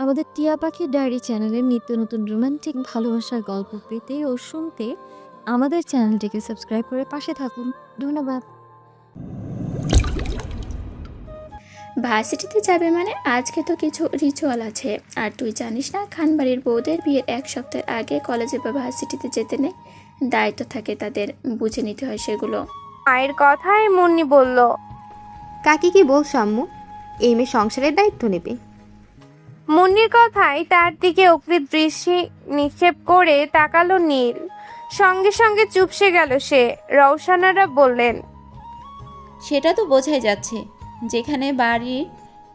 আমাদের টিয়া পাখির ডায়েরি চ্যানেলের নিত্য নতুন রোমান্টিক ভালোবাসার গল্প পেতে ও শুনতে আমাদের চ্যানেলটিকে সাবস্ক্রাইব করে পাশে থাকুন। ধন্যবাদ। ভার্সিটিতে যাবে মানে আজকে তো কিছু রিচুয়াল আছে। আর তুই জানিস না, খানবাড়ির বউদের বিয়ের 1 সপ্তাহ আগে কলেজে বা ভার্সিটিতে যেতে নেই, দায়িত্ব থাকে তাদের, বুঝে নিতে হয় সেগুলো। মায়ের কথায় মুন্নি বলল, কাকি কি বলছো আম্মু? এই মেয়ে সংসারের দায়িত্ব নেবে? মুন্নির কথায় তার দিকে অগ্নি দৃষ্টি নিক্ষেপ করে তাকালো নীল। সঙ্গে সঙ্গে চুপসে গেল সে। রওশনারা বললেন, সেটা তো বোঝাই যাচ্ছে, যেখানে বাড়ির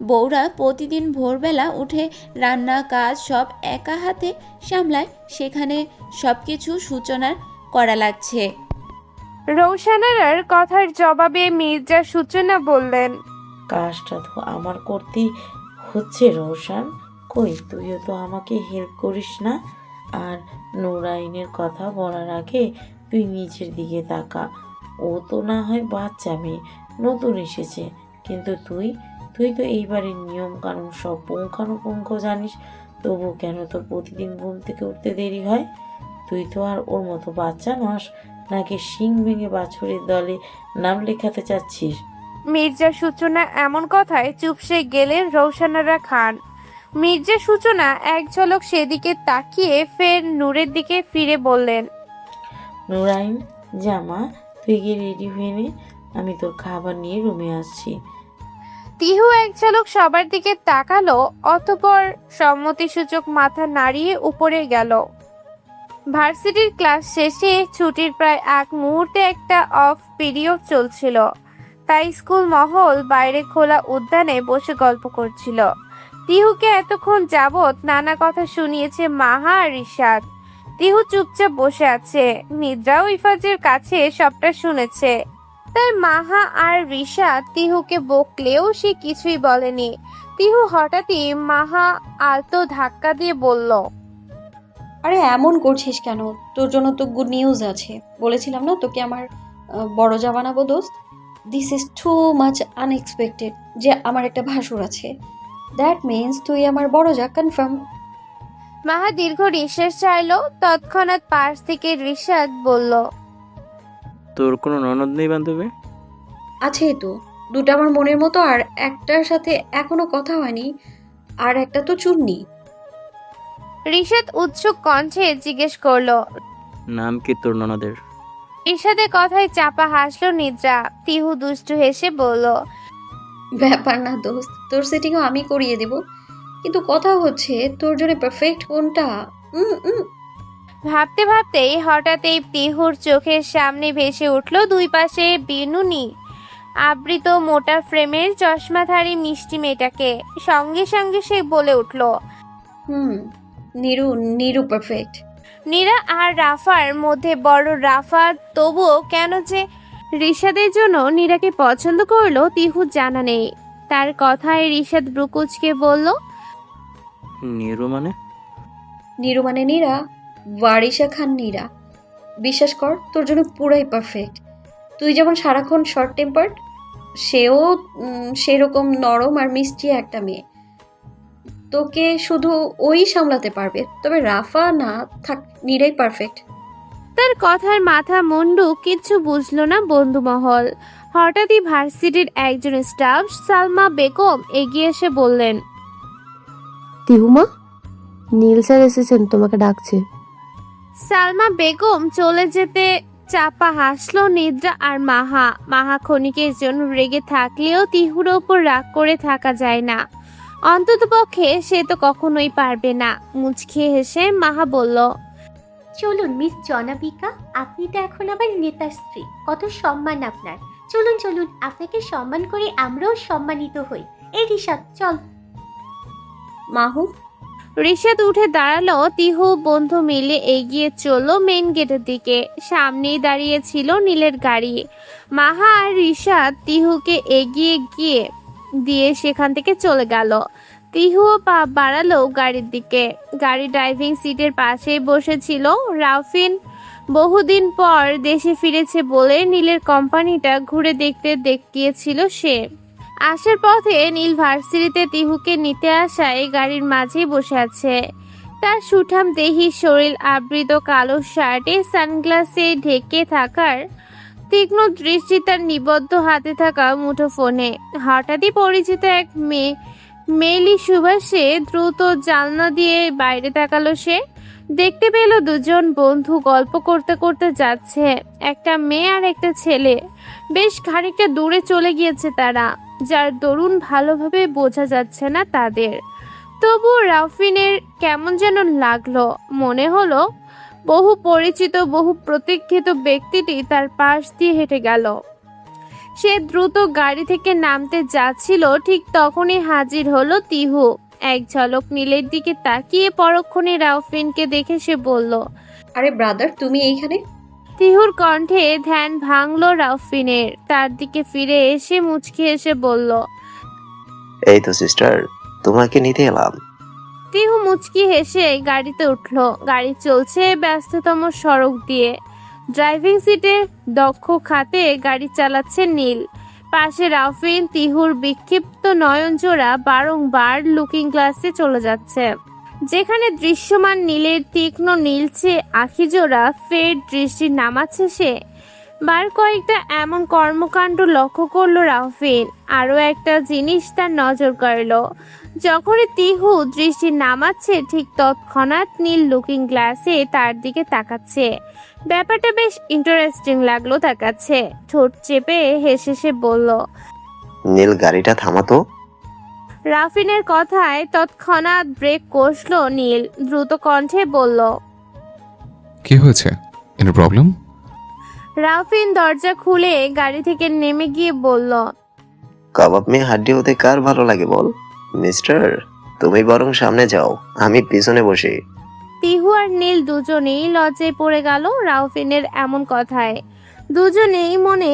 বউরা প্রতিদিন ভোরবেলা উঠে রান্না কাজ সব একা হাতে সামলায়, সেখানে সব কিছু সূচনার করা লাগছে। রওশনারার কথার জবাবে মির্জা সূচনা বললেন, কাজটা তো আমার করতেই হচ্ছে রোশন, কই তুইও তো আমাকে হেল্প করিস না? আর নুরাইনের কথা বলার আগে তুই নিচের দিকে তাকা। ও তো না হয় বাচ্চা মেয়ে, নতুন এসেছে, কিন্তু তুই তুই তো এই বাড়ির নিয়ম কানুন সব পুঙ্খানুপুঙ্খ জানিস। তবু কেন তোর প্রতিদিন ঘুম থেকে উঠতে দেরি হয়? তুই তো আর ওর মতো বাচ্চা নস, নাকি শিং ভেঙে বাছুরের দলে নাম লেখাতে চাচ্ছিস? মির্জা সূচনা এমন কথায় চুপসে গেলেন রওশনারা খান। মির্জা সূচনা এক ঝলক সেদিকে তাকিয়ে ফের নূরের দিকে ফিরে বললেন, নুরাইন জামা, তুই গিয়ে রেডি হয়ে নে, আমি তোর খাবার নিয়ে রুমে আসছি। তিহু এক ঝলক সবার দিকে তাকালো, অতঃপর সম্মতিসূচক মাথা নাড়িয়ে উপরে গেল। ভার্সিটির ক্লাস শেষে ছুটির প্রায় এক মুহূর্তে একটা অফ পিরিয়ড চলছিল, তাই স্কুল মহল বাইরে খোলা উদ্যানে বসে গল্প করছিল। তিহুকে এতক্ষণ যাবৎ নানা কথা শুনিয়েছে মাহা আর রিশাদ। তিহু চুপচাপ বসে আছে। নিদ্রাও ইফাজের কাছে সবটা শুনেছে, তাই মাহা আর রিশাদ তিহুকে বকলেও সে কিছুই বলেনি। তিহু হঠাৎই মাহা আলতো ধাক্কা দিয়ে বলল, আরে এমন করছিস কেন? তোর জন্য তো গুড নিউজ আছে। বলেছিলাম না তোকে আমার বড় যা বানাবো দোস্ত। This is too much unexpected যে আমার একটা ভাসুর আছে। দ্যাট মিন্স তুই আমার বড় যা কনফার্ম। মাহা দীর্ঘ নিঃশ্বাস চাইলো। তৎক্ষণাৎ পাশ থেকে রিশাদ বলল, তোর কোনো ননদ নেই বান্ধবী? আছেই তো, দুটো আমার মনের মতো, আর একটার সাথে এখনো কথা হয়নি, আর একটা তো চুন্নি। রিশাদ উৎসুক কণ্ঠে জিজ্ঞেস করলো। নাম কি তোর ননদের? রিশাদের কথায় চাপা হাসলো নিদ্রা। তিহু দুষ্টু হেসে বলল, ব্যাপার না দোস্ত, তোর সেটিংও আমি করিয়ে দেব, কিন্তু কথা হচ্ছে তোর জন্য পারফেক্ট কোনটা। ভাবতে ভাবতেই হঠাৎই তিহুর চোখের সামনে ভেসে উঠল দুই পাশে বিনুনি আবৃত মোটা ফ্রেমের চশমাধারী মিষ্টি মেয়েটাকে। সঙ্গে সঙ্গে সে বলে উঠল, নিরু, নিরু পারফেক্ট। নীরা আর রাফার মধ্যে বড় রাফা তবুও কেন যে রিশাদের জন্য নীরাকে পছন্দ করলো তিহু জানা নেই। তার কথায় রিশাদ ব্রুকুচকে বলল, নিরু মানে? নিরু মানে নীরা, ওয়ারিশা খান নীরা। বিশ্বাস কর, তোর জন্য পুরাই পারফেক্ট। তুই যেমন সারাক্ষণ শর্ট টেম্পার্ড, সেও সেরকম নরম আর মিষ্টি একটা মেয়ে। তোকে শুধু ওই সামলাতে পারবে, তবে রাফা না থাক, নীরাই পারফেক্ট। তার কথার মাথা মুন্ডু কিচ্ছু বুঝলো না বন্ধুমহল। হঠাৎই ভার্সিটির একজন স্টাফ সালমা বেগম এগিয়ে এসে বললেন, তিহুমা, নীল স্যার এসেছেন, তোমাকে ডাকছে। সালমা বেগম চলে যেতে চাপা হাসলো নিদ্রা আর মাহা। মাহা ক্ষণিকের জন্য রেগে থাকলেও তিহুর ওপর রাগ করে থাকা যায় না, অন্তত পক্ষে সে তো কখনোই পারবে না। মুচকি হেসে মাহা বলল, চলুন মিস জনাবিকা, আপনি তো এখন আবার নেতার স্ত্রী, কত সম্মান আপনার। চলুন চলুন, আপনাকে সম্মান করে আমরাও সম্মানিত হই। এই রিশাদ চল। মাহু। রিশাদ উঠে দাঁড়ালো। তিহু বন্ধু মিলে এগিয়ে চললো মেইন গেটের দিকে। সামনেই দাঁড়িয়ে ছিল নীলের গাড়ি। মাহা আর রিশাদ তিহুকে এগিয়ে গিয়ে দিয়ে সেখান থেকে চলে গেল। তিহুও পা বাড়ালো গাড়ির দিকে। গাড়ি ড্রাইভিং সিটের পাশেই বসেছিল রাফিন। বহুদিন পর দেশে ফিরেছে বলে নীলের কোম্পানিটা ঘুরে দেখতে গিয়েছিল সে। আসার পথে নীল ভার্সিটিতে তিহুকে নিতে আসায় গাড়ির মাঝেই বসে আছে। তার সুঠাম দেহি শরীর আবৃত কালো শার্টে সানগ্লাসে ঢেকে থাকার তীক্ষ্ণ দৃষ্টি তার নিবদ্ধ হাতে থাকা মুঠো ফোনে। হঠাৎই পরিচিত এক মেয়েলি সুবাসে দ্রুত জানলা দিয়ে বাইরে তাকালো সে। দেখতে পেল দুজন বন্ধু গল্প করতে করতে যাচ্ছে, একটা মেয়ে আর একটা ছেলে। বেশ খানিকটা দূরে চলে গিয়েছে তারা, যার দরুন ভালোভাবে বোঝা যাচ্ছে না তাদের। তবু রাউফিনের কেমন যেন লাগলো, মনে হলো বহু পরিচিত বহু প্রতীক্ষিত ব্যক্তিটি তার পাশ দিয়ে হেঁটে গেল। সে দ্রুত গাড়ি থেকে নামতে যাচ্ছিল, ঠিক তখনই হাজির হলো তিহু। এক ঝলক নীলের দিকে তাকিয়ে পরক্ষণে রাউফিনকে দেখে সে বলল, আরে ব্রাদার, তুমি এইখানে? তিহুর কণ্ঠে ধ্যান ভাঙল রাউফিনের। তার দিকে ফিরে এসে মুচকি এসে বলল, এই তো সিস্টার, তোমাকে নিতে এলাম। তিহু মুচকি হেসে গাড়িতে উঠল। গাড়ি চলছে ব্যস্ততম সড়ক দিয়ে। ড্রাইভিং সিটে দক্ষ খাতে গাড়ি চালাচ্ছে নীল। পাশে রাউফিন। তিহুর বিক্ষিপ্ত নয়নজোড়া বারংবার লুকিং গ্লাসে চলে যাচ্ছে, যেখানে দৃশ্যমান নীলের তীক্ষ্ণ নীলচে আখিজোড়া ফের দৃষ্টি নামাচ্ছে সে। বার কয়েকটা এমন কর্মকাণ্ড লক্ষ্য করলো রাউফিন। আরও একটা জিনিস তার নজর কাড়ল। যখনই তিহু দৃষ্টি নামাচ্ছে ঠিক তৎক্ষণাৎ নীল লুকিং গ্লাসে তার দিকে তাকাচ্ছে। ব্যাপারটা বেশ ইন্টারেস্টিং লাগলো তার কাছে। ঠোঁট চেপে হেসে সে বলল, নীল, গাড়িটা থামাতো। রাফিনের কথায় তৎক্ষণাৎ ব্রেক কষল নীল। দ্রুত কণ্ঠে বলল, কি হয়েছে? Any problem? রাফিন দরজা খুলে গাড়ি থেকে নেমে গিয়ে বলল, কাবাব মেয়ে হাড্ডি হতে কার ভালো লাগে বল? মিস্টার, তুমি বরং সামনে যাও, আমি পিছনে বসি। তিহু আর নীল দুজনেই লজ্জায় পড়ে গেল রাউফিনের এমন কথায়। দুজনেই মনে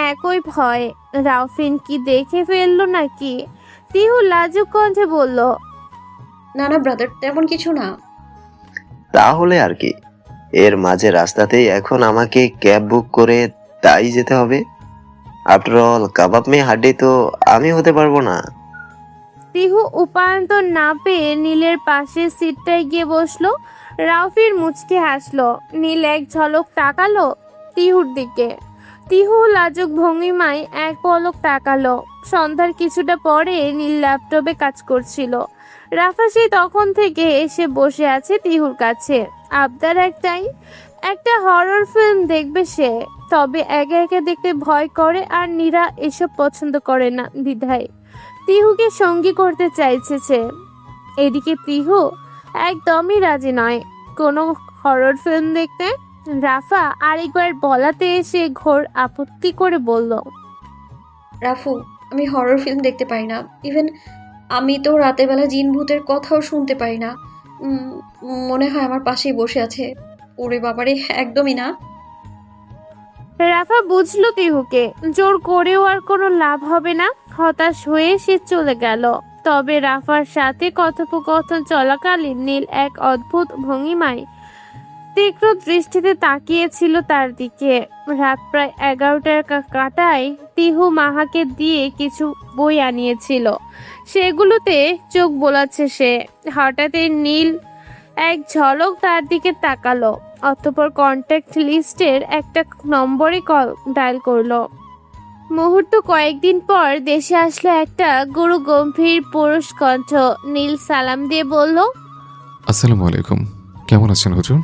একই ভয়, রাউফিন কি দেখে ফেললো নাকি। তিহু লাজুক কণ্ঠে বলল, না না ব্রাদার, তেমন কিছু না। তাহলে আর কি, এর মাঝে রাস্তাতেই এখন আমাকে ক্যাব বুক করে তাই যেতে হবে? আফটার অল কাবাব মেয়ে হাড্ডি তো আমি হতে পারবো না। তিহু উপায়ন্তর না পেয়ে নীলের পাশে সিটটায় গিয়ে বসলো। রাউফির মুচকে হাসলো। নীল এক ঝলক তাকালো তিহুর দিকে। তিহু লাজুক ভঙ্গিমায় এক পলক তাকালো। সন্ধ্যার কিছুটা পরে নীল ল্যাপটপে কাজ করছিল। রাফা সেই তখন থেকে এসে বসে আছে তিহুর কাছে। আবদার একটাই, একটা হরর ফিল্ম দেখবে সে। তবে একা একা দেখতে ভয় করে, আর নীরা এসব পছন্দ করে না দ্বিধায় তিহুকে সঙ্গী করতে চাইছে সে। এদিকে তিহু একদমই রাজি নয় কোনো হরর ফিল্ম দেখতে। রাফা আরেকবার বলাতে এসে ঘোর আপত্তি করে বলল, রাফু, আমি হরর ফিল্ম দেখতে পারি না। ইভেন আমি তো রাতের বেলা জিন ভূতের কথাও শুনতে পারি না। মনে হয় আমার পাশেই বসে আছে। ওরে বাবারে, একদমই না। রাফা বুঝলো তিহুকে, জোর করেও আর কোনো লাভ হবে না। হতাশ হয়ে সে চলে গেল। তবে রাফার সাথে কথোপকথন চলাকালীন নীল এক অদ্ভুত ভঙ্গিমায় তীক্ষ্ণ দৃষ্টিতে তাকিয়েছিল তার দিকে। রাত প্রায় 11টার কাটায় তিহু মাহাকে দিয়ে কিছু বই আনিয়েছিল, সেগুলোতে চোখ বোলাচ্ছে সে। হঠাৎই নীল এক ঝলক তার দিকে তাকালো, অতঃপর কন্ট্যাক্ট লিস্টের একটা নম্বরে কল ডায়াল করলো। মুহূর্ত কয়েকদিন পর দেশে আসলো একটা গুরু গম্ভীর পুরুষ কণ্ঠ। নীল সালাম দিয়ে বলল, আসসালামু আলাইকুম, কেমন আছেন হুজুর?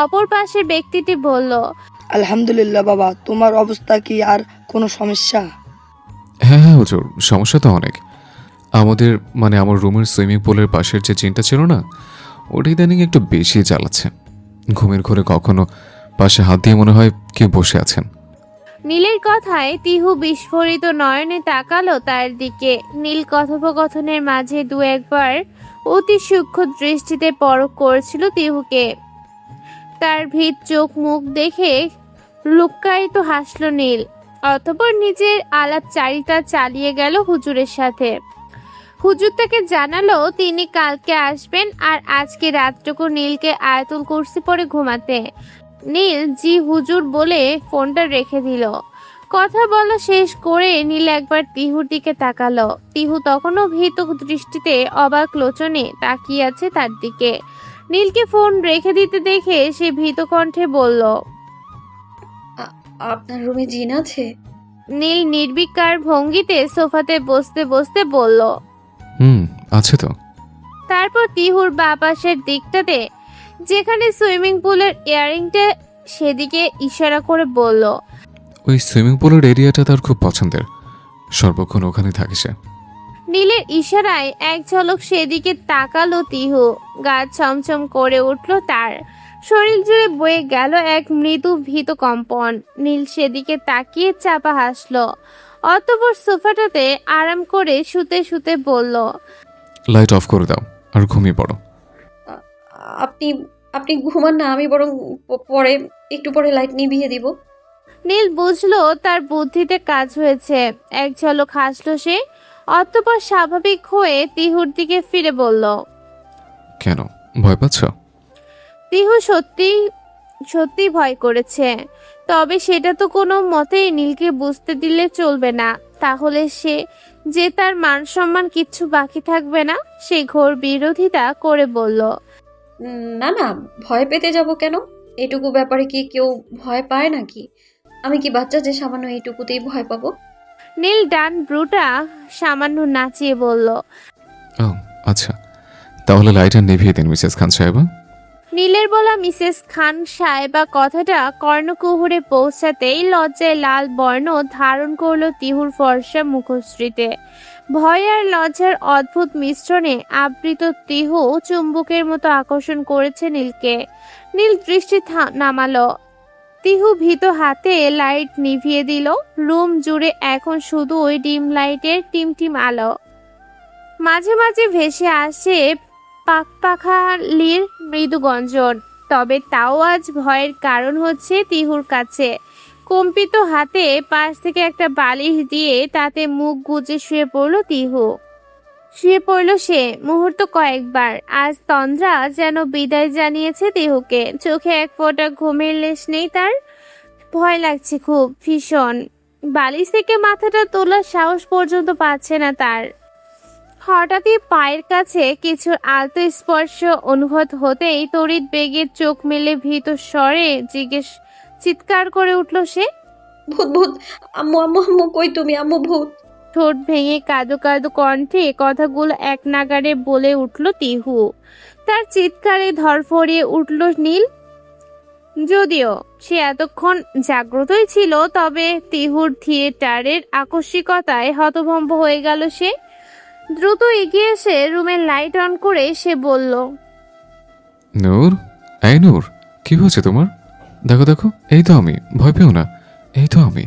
অপর পাশের ব্যক্তিটি বলল, আলহামদুলিল্লাহ বাবা, তোমার অবস্থা কি? আর কোনো সমস্যা? হ্যাঁ হ্যাঁ হুজুর, সমস্যা তো অনেক। আমাদের আমার রুমের সুইমিং পুলের পাশের যে চিনটা ছিল না, ওটা ইদানিং একটু বেশি জ্বালাচ্ছে। ঘুমের ঘরে কখনো পাশে হাত দিয়ে মনে হয় কেউ বসে আছেন। নীলের কথায় তিহু বিস্ফোরিত নয়নে তাকালো তার দিকে। নীল কথোপকথনের মাঝে দু একবার অতি সূক্ষ্ম দৃষ্টিতে পরখ করেছিল তিহুকে। তার ভীত চোখ মুখ দেখে লুক্কায়িত হাসল নীল। অতঃপর নিজের আলাপচারিতা চালিয়ে গেল হুজুরের সাথে। হুজুর তাকে জানালো তিনি কালকে আসবেন, আর আজকে রাতটুকু নীলকে আয়াতুল কুরসি পড়ে ঘুমাতে। নীল জি হুজুর বলে ফোনটা রেখে দিল। কথা বলা শেষ করে নীল একবার তিহুর দিকে তাকালো। তিহু তখনও ভীত দৃষ্টিতে অবাক লোচনে তাকিয়ে আছে তার দিকে। নীলকে ফোন রেখে দিতে দেখে সে ভীত কণ্ঠে বলল, আপনার রুমে জিন আছে? নীল নির্বিকার ভঙ্গিতে সোফাতে বসতে বসতে বলল। আছে তো। তারপর তিহুর বাঁ পাশের দিকটাতে যেখানে সুইমিং পুলের ইয়ারিংটা সেদিকে ইশারা করে বলল, ওই সুইমিং পুলের এরিয়াটা তার খুব পছন্দের, সর্বক্ষণ ওখানে থাকে সে। নীলের ইশারায় এক ঝলক সেদিকে তাকালো তিহু। গা ছমছম করে উঠল তার, শরীর জুড়ে বয়ে গেল এক মৃদু ভীত কম্পন। নীল সেদিকে তাকিয়ে চাপা হাসলো। অতঃপর সোফাটাতে আরাম করে শুতে শুতে বলল, লাইট অফ করে দাও আর ঘুমিয়ে পড়ো। আপনি আপনি ঘুমান না, আমি বরং পরে একটু পরে লাইট নিভিয়ে দিব। নীল বুঝলো তার বুদ্ধিতে কাজ হয়েছে। এক ঝলক হাসলো সে। অতঃপর স্বাভাবিক হয়ে তিহুর দিকে ফিরে বলল, কেন, ভয় পাচ্ছ? তিহু সত্যি সত্যি ভয় করেছে। তবে সেটা তো কোনো মতেই নীলকে বুঝতে দিলে চলবে না। তাহলে সে যে তার মান সম্মান কিচ্ছু বাকি থাকবে না। সে ঘোর বিরোধিতা করে বলল, না না, ভয় পেতে যাব কেন? এটুকু ব্যাপারে কি কেউ ভয় পায় নাকি? আমি কি বাচ্চা যে সামান্য এইটুকুতেই ভয় পাবো? নীল ডান ব্রুটা সামান্য নাচিয়ে বলল, ও আচ্ছা, তাহলে লাইটার নিভিয়ে দিন মিসেস খান সাহেবা। নীলের বলা মিসেস খান সাহেবা কথাটা কর্ণকুহরে পৌঁছাতেই লজ্জায় লাল বর্ণ ধারণ করলো তিহুর ফর্সা মুখশ্রীতে। ভয় আর লজ্জার অদ্ভুত মিশ্রণে আবৃত তিহু চুম্বকের মতো আকর্ষণ করেছে নীলকে। নীল দৃষ্টি নামালো। তিহু ভীত হাতে লাইট নিভিয়ে দিল। রুম জুড়ে এখন শুধু ওই ডিম লাইটের টিমটিম আলো। মাঝে মাঝে ভেসে আসে পাখালির মৃদু গঞ্জন। তবে তাও আজ ভয়ের কারণ হচ্ছে তিহুর কাছে। কম্পিত হাতে পাশ থেকে একটা বালিশ দিয়ে তাতে মুখ গুজে শুয়ে পড়ল তিহু। শুয়ে পড়ল সে মুহূর্ত কয়েকবার। আজ তন্দ্রা যেন বিদায় জানিয়েছে তিহুকে। চোখে এক ফোঁটা ঘুমের লেশ নেই তার। ভয় লাগছে খুব, ভীষণ। বালিশ থেকে মাথাটা তোলার সাহস পর্যন্ত পাচ্ছে না তার। হঠাৎই পায়ের কাছে কিছু আলতো স্পর্শ অনুভূত হতেই তড়িৎ বেগে চোখ মেলে ভীত স্বরে চিৎকার করে উঠল সে, ভূত ভূত! আম্মু আম্মু আম্মু, কই তুমি? আম্মু, ভূত! ঠোঁট ভেঙে কাঁদো কাঁদো কণ্ঠে কথাগুলো এক নাগাড়ে বলে উঠল তিহু। তার চিৎকারে ধরফড়িয়ে উঠল নীল। যদিও সে এতক্ষণ জাগ্রতই ছিল, তবে তিহুর থিয়েটারের আকস্মিকতায় হতভম্ব হয়ে গেল সে। দ্রুত এগিয়ে এসে রুমের লাইট অন করে সে বলল, নূর, এই নূর, কি হয়েছে তোমার? দেখো দেখো, এই তো আমি, ভয় পেও না, এই তো আমি।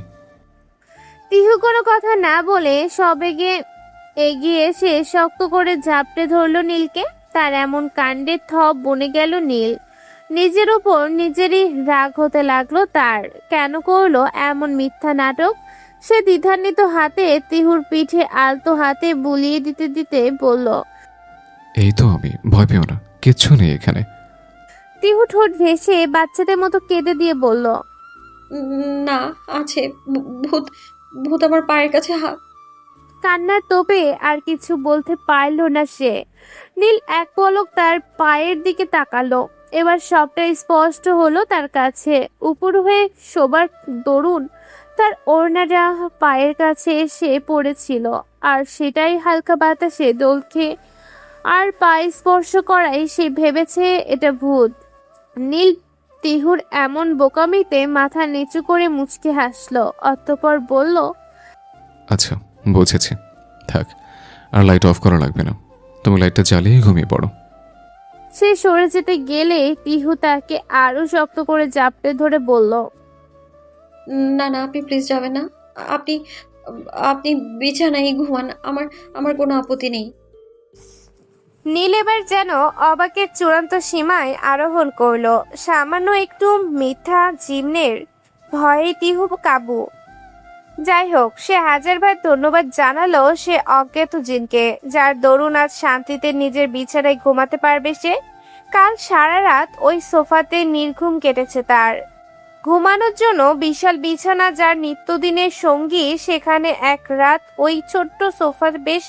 তিহু কোনো কথা না বলে সবেগে এগিয়ে এসে শক্ত করে ঝাপটে ধরল নীলকে। তার এমন কাণ্ডে থপ বনে গেল নীল। নিজের ওপর নিজেরই রাগ হতে লাগলো তার। কেন করলো এমন মিথ্যা নাটক? সে দ্বিধান্বিত হাতে তিহুর পিঠে আলতো হাতে বুলিয়ে দিতে দিতে বলল, এই তো আমি, ভয় পেও না, কিচ্ছু নেই এখানে। তিহু ঠোঁট ভেসে বাচ্চাদের মতো কেঁদে দিয়ে বলল, না, আছে। ভূত! ভূত আমার পায়ের কাছে কান্নার তোপে আর কিছু বলতে পারল না সে। নীল এক পলক তার পায়ের দিকে তাকালো। এবার সবটা স্পষ্ট হলো তার কাছে। উপর হয়ে শোবার দরুন তার ওড়নাটা পায়ের কাছে এসে পড়েছিল, আর সেটাই হালকা বাতাসে দোল খেয়ে আর পায়ে স্পর্শ করাই সে ভেবেছে এটা ভূত। নীল তিহুর এমন বোকামিতে মাথা নিচু করে মুচকে হাসলো। অতঃপর বলল, আচ্ছা, বুঝেছি, থাক, আর লাইট অফ করা লাগবে না, তুমি লাইটটা জ্বালিয়ে ঘুমিয়ে পড়ো। সে সরে যেতে গেলে তিহু তাকে আরো শক্ত করে জাপটে ধরে বলল, না না, আপনি প্লিজ যাবেন না। আপনি আপনি বিছানায় ঘুমান, আমার কোনো আপত্তি নেই। নীল এবার যেন অবাকের চূড়ান্ত সীমায় আরোহণ করলো। সামান্য একটু মিথ্যা জিম্নের ভয়ে তিহু কাবু। যাই হোক, সে হাজারবার ধন্যবাদ জানালো সে অজ্ঞাত জিনকে, যার দরুন আজ শান্তিতে নিজের বিছানায় ঘুমাতে পারবে সে। কাল সারা রাত ওই সোফাতে নির্ঘুম কেটেছে তার। ঘুমানোর জন্য বিশাল বিছানা, যার নিত্যদিনের সঙ্গী, সেখানে এক রাত ওই ছোট্ট সোফার বেশ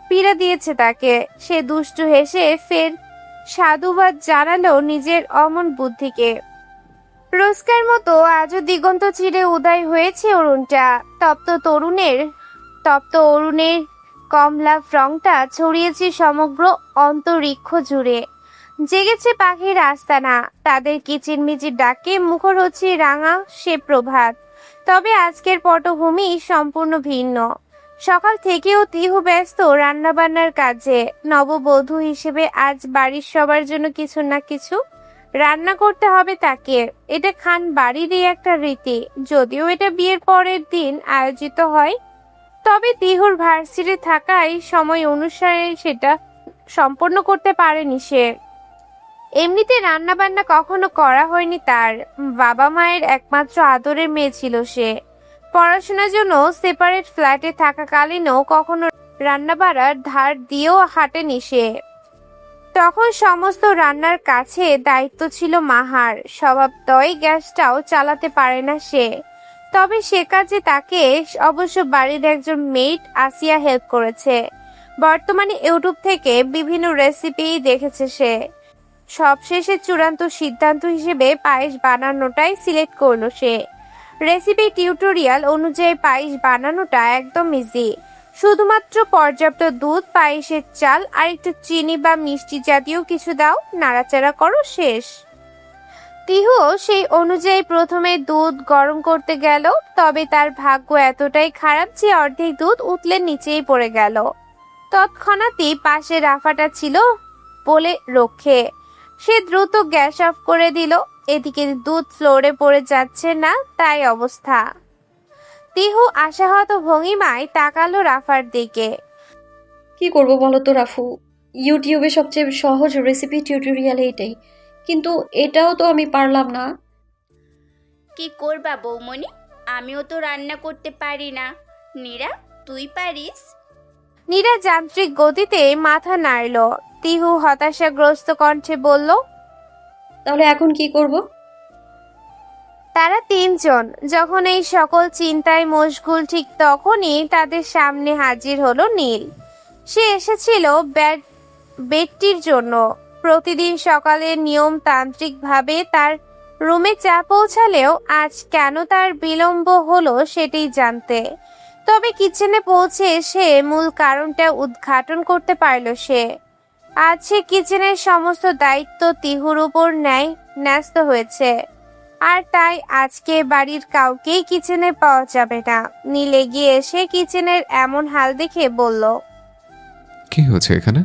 পীড়া দিয়েছে তাকে। সে দুষ্টু হেসে ফের সাধুবাদ জানালো নিজের অমন বুদ্ধিকে। রোজকার মতো আজও দিগন্ত চিরে উদয় হয়েছে অরুণটা। তপ্ত অরুণের কমলা রংটা ছড়িয়েছে সমগ্র অন্তরিক্ষ জুড়ে। জেগেছে পাখির আস্তানা, তাদের কিচিরমিচির ডাকে মুখর হচ্ছে রাঙা সে প্রভাত। তবে আজকের পটভূমি সম্পূর্ণ ভিন্ন। সকাল থেকেও তিহু ব্যস্ত রান্নাবান্নার কাজে। নববধূ হিসেবে আজ বাড়ির সবার জন্য কিছু না কিছু রান্না করতে হবে তাকে। এটা খান বাড়িরই একটা রীতি, যদিও এটা বিয়ের পরের দিন আয়োজিত হয়। তবে তিহুর ভার্সিটি থাকায় সময় অনুসারে সেটা সম্পন্ন করতে পারেনি সে। এমনিতে রান্নাবান্না কখনো করা হয়নি তার। বাবা মায়ের একমাত্র আদরের মেয়ে ছিল সে। পড়াশোনার জন্য সেপারেট ফ্ল্যাটে থাকাকালীনও কখনো রান্নাবাড়ার ধার দিয়েও হাঁটেনি সে। তখন সমস্ত রান্নার কাছে দায়িত্ব ছিল মাহার। স্বভাবতই গ্যাসটাও চালাতে পারে না সে। তবে সে কাজে তাকে অবশ্য বাড়ির একজন মেড আসিয়া হেল্প করেছে। বর্তমানে ইউটিউব থেকে বিভিন্ন রেসিপি দেখেছে সে। সবশেষে চূড়ান্ত সিদ্ধান্ত হিসেবে পায়েস বানানোটাই সিলেক্ট করলো সে। রেসিপি টিউটোরিয়াল অনুযায়ী পায়েস বানানোটা একদম ইজি। শুধুমাত্র পর্যাপ্ত দুধ, পায়েসের চাল আর একটু চিনি বা মিষ্টি জাতীয় কিছু দাও, নাড়াচাড়া করো, শেষ। তিহুও সেই অনুযায়ী প্রথমে দুধ গরম করতে গেল। তবে তার ভাগ্য এতটাই খারাপ যে অর্ধেক দুধ উতলে নিচেই পড়ে গেল। তৎক্ষণাৎই পাশে রাফাটা ছিল বলে রক্ষে। সে দ্রুত গ্যাস অফ করে দিল। এদিকে দুধ ফ্লোরে পড়ে যাচ্ছে না, তাই অবস্থা। তিহু আশাহত ভঙ্গিমায় তাকালো রাফার দিকে। কি করব বলো তো রাফু, ইউটিউবে সবচেয়ে সহজ রেসিপি টিউটোরিয়াল এটাই, কিন্তু এটাও তো আমি পারলাম না। কি করবা বৌমনি, আমিও তো রান্না করতে পারি না। নীরা, তুই পারিস? নীরা যান্ত্রিক গতিতে মাথা নাড়ল। তিহু হতাশাগ্রস্ত কণ্ঠে বলল, তাহলে এখন কি করব? তারা তিনজন যখন এই সকল চিন্তায় মশগুল, ঠিক তখনই তাদের সামনে হাজির হলো নীল। সে এসেছিল বেডটির জন্য। প্রতিদিন সকালে নিয়মতান্ত্রিকভাবে তার রুমে চা পৌঁছালেও আজ কেন তার বিলম্ব হলো সেটাই জানতে। তবে কিচেনে পৌঁছে সে মূল কারণটা উদ্ঘাটন করতে পারল সে। আজ সে কিচেনের সমস্ত দায়িত্ব তিহুর উপর ন্যস্ত হয়েছে। আর তাই আজকে বাড়ির কাউকেই কিচেনে পাওয়া যাবে না। নীল এগিয়ে এসে কিচেনের এমন হাল দেখে বলল, কি হচ্ছে এখানে?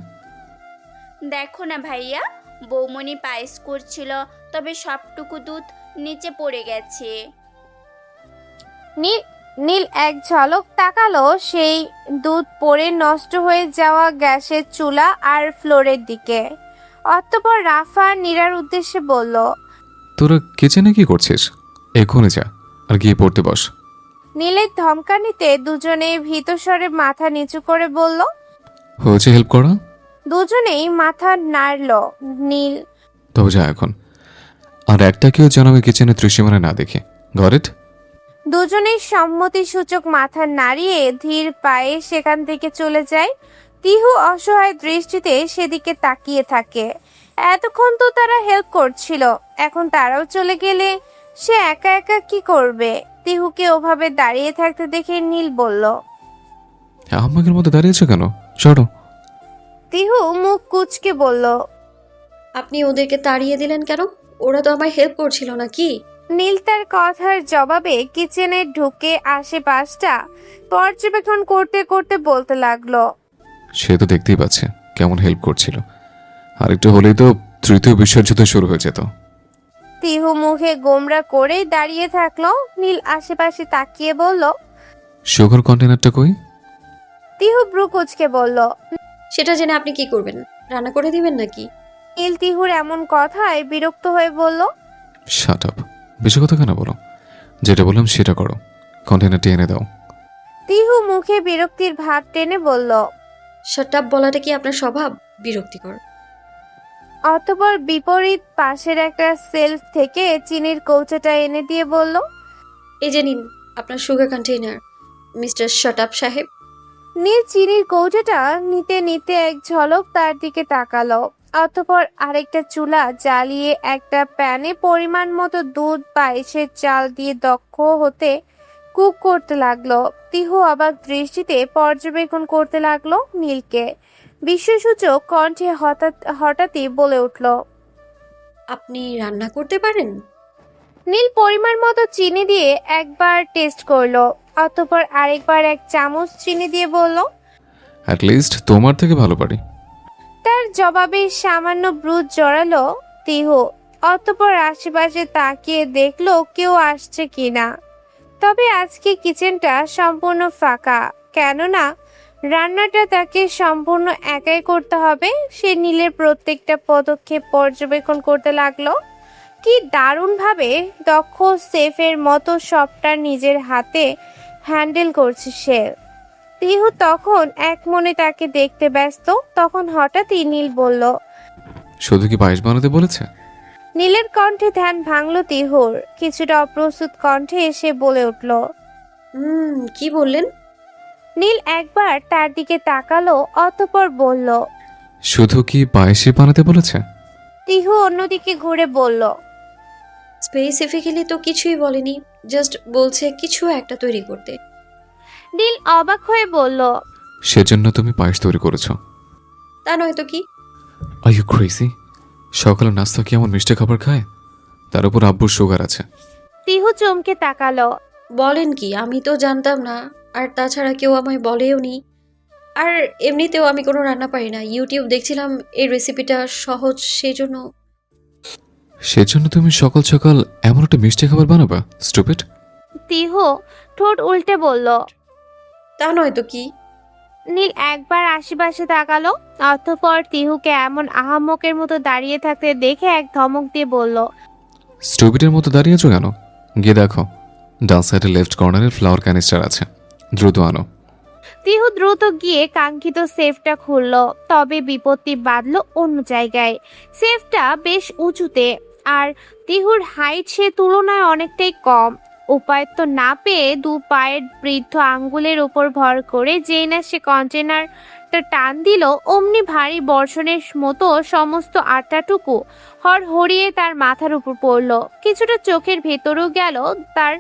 দেখো না ভাইয়া, বৌমনি পায়েস করছিল, তবে সবটুকু দুধ নিচে পড়ে গেছে। নীল এক ঝলক তাকালো সেই দুধ পড়ে নষ্ট হয়ে যাওয়া গ্যাসের চুলা আর ফ্লোরের দিকে। অতঃপর রাফা নীরার উদ্দেশ্যে বলল, তোরা কিচেনে কি করছিস? এখনই যা আর গিয়ে পড়তে বস। নীলের ধমকানিতে দুজনে ভীতস্বরে মাথা নিচু করে বলল, হয়েছে হেল্প করা? দুজনেই মাথা নাড়ল। নীল, তবে যা এখন, আর একটা কেউ যেন আমি কিচেনে ত্রিসীমানা না দেখে। Got it? দুজনেই সম্মতিসূচক মাথা নাড়িয়ে ধীর পায়ে সেখান থেকে চলে যায়। তিহু অসহায় দৃষ্টিতে সেদিকে তাকিয়ে থাকে। এতক্ষণ তো তারা হেল্প করছিল, এখন তারাও চলে গেলে সে একা একা কি করবে? তিহুকে ওভাবে দাঁড়িয়ে থাকতে দেখে নীল বলল, আমাদের মতো দাঁড়িয়েছো কেন? সরো। তিহু মুখ কুঁচকে বলল, আপনি ওদেরকে তাড়িয়ে দিলেন কেন? ওরা তো আমায় হেল্প করছিল না কি? নীল তার কথার জবাবে কিচেনে ঢুকে আশেপাশটা পর্যবেক্ষণ করতে করতে বলতে লাগলো, সে তো দেখতেই পাচ্ছে কেমন হেল্প করছিল। আরেকটু হলেই তো তৃতীয় বিশ্বযুদ্ধ শুরু হয়ে যেত। তিহু মুখে গোমরা করেই দাঁড়িয়ে থাকলো। নীল আশেপাশে তাকিয়ে বলল, সুগার কন্টেনারটা কই? তিহু ব্রু কুচকে বলল, সেটা জেনে আপনি কি করবেন? রান্না করে দিবেন নাকি? নীল তিহুর এমন কথায় বিরক্ত হয়ে বলল, শাট আপ, বেশি কথা কেন বলো? যেটা বললাম সেটা করো। কন্টেনারটি এনে দাও। তিহু মুখে বিরক্তির ভাব টেনে বলল, শাট আপ বলাটা কি আপনার স্বভাব? বিরক্তিকর। অতঃপর বিপরীত পাশের একটা সেলফ থেকে চিনির কৌচাটা এনে দিয়ে বলল, এই যে নিন আপনার সুগার কন্টেইনার মিস্টার শটাপ সাহেব। নীল চিনির কৌটাটা নিতে নিতে এক ঝলক তার দিকে তাকালো। অতঃপর আরেকটা চুলা জ্বালিয়ে একটা প্যানে পরিমাণ মতো দুধ পায়েসের চাল দিয়ে দক্ষ হতে কুক করতে লাগলো। তিহু অবাক দৃষ্টিতে পর্যবেক্ষণ করতে লাগলো নীলকে। বিস্ময়সূচক কণ্ঠে হঠাৎই বলে উঠল, আপনি রান্না করতে পারেন? নীল পরিমাণ মতো চিনি দিয়ে একবার টেস্ট করলো, অতঃপর আরেকবার এক চামচ চিনি দিয়ে বলল, অ্যাট লিস্ট তোমার থেকে ভালো পারি। তার জবাবে সামান্য ব্রুজ জড়ালো তিহু। অতঃপর আশেপাশে তাকিয়ে দেখলো কেউ আসছে কিনা। তবে আজকে কিচেনটা সম্পূর্ণ ফাঁকা, কেননা রান্নাটা তাকে সম্পূর্ণ একাই করতে হবে। সে নীলের প্রত্যেকটা পদক্ষেপ পর্যবেক্ষণ করতে লাগলো। কি দারুণভাবে দক্ষ সেফের মতো সবটা নিজের হাতে হ্যান্ডেল করছে সে। তিহু তখন এক মনে তাকে দেখতে ব্যস্ত। তখন হঠাৎই নীল বলল, শুধু কি পায়েস বানাতে বলেছে? নীলের কণ্ঠে ধ্যান ভাঙল তিহুর। কিছুটা অপ্রস্তুত কণ্ঠে এসে বলে উঠল, কি বললেন? নীল একবার তার দিকে তাকালো, অতঃপর বলল, শুধু কি পায়েসই বানাতে বলেছে? তিহু অন্যদিকে ঘুরে বলল, স্পেসিফিক্যালি তো কিছুই বলেনি, জাস্ট বলছে কিছু একটা তৈরি করতে। নীল অবাক হয়ে বলল, সেজন্য তুমি পায়েস তৈরি করেছো? তা নয় তো কি। Are you crazy? সকালে নাস্তা কি এমন মিষ্টি খাবার খায়? তার উপর আব্বুর সুগার আছে। তিহু চমকে তাকালো। বলেন কি? আমি তো জানতাম না, আর তাছাড়া কেউ আমায় বলেও নি। আর এমনিতেও আমি কোনো রান্না পারি না, ইউটিউব দেখছিলাম এই রেসিপিটা সহজ, সেজন্য তুমি সকাল সকাল এমন একটা মিষ্টি খাবার বানাবা? স্টুপিড। তিহু ঠোঁট উল্টে বলল, তা নয় তো কি। নীল একবার আশেপাশে তাকালো, অতঃপর তিহুকে এমন আহাম্মকের মতো দাঁড়িয়ে থাকতে দেখে এক ধমক দিয়ে বলল, স্টুপিডের মতো দাঁড়িয়ে আছো কেন? গিয়ে দেখো ডান সাইডে লেফট কর্নারে ফ্লাওয়ার ক্যানিস্টার আছে, দ্রুত আনো। তিহু দ্রুত গিয়ে কাঙ্ক্ষিত সেফটা খুলল। তবে বিপত্তি বাঁধল অন্য জায়গায়। সেফটা বেশ উঁচুতে, আর তিহুর হাইট সে তুলনায় অনেকটাই কম। উপায় তো না পেয়ে দু পায়ের বৃদ্ধ আঙ্গুলের উপর ভর করে যেই না সে কন্টেনারটা টান দিল, অমনি ভারী বর্ষণের মতো সমস্ত আটাটুকু হড়হড়িয়ে তার মাথার উপর পড়ল। কিছুটা চোখের ভেতরেও গেল তার,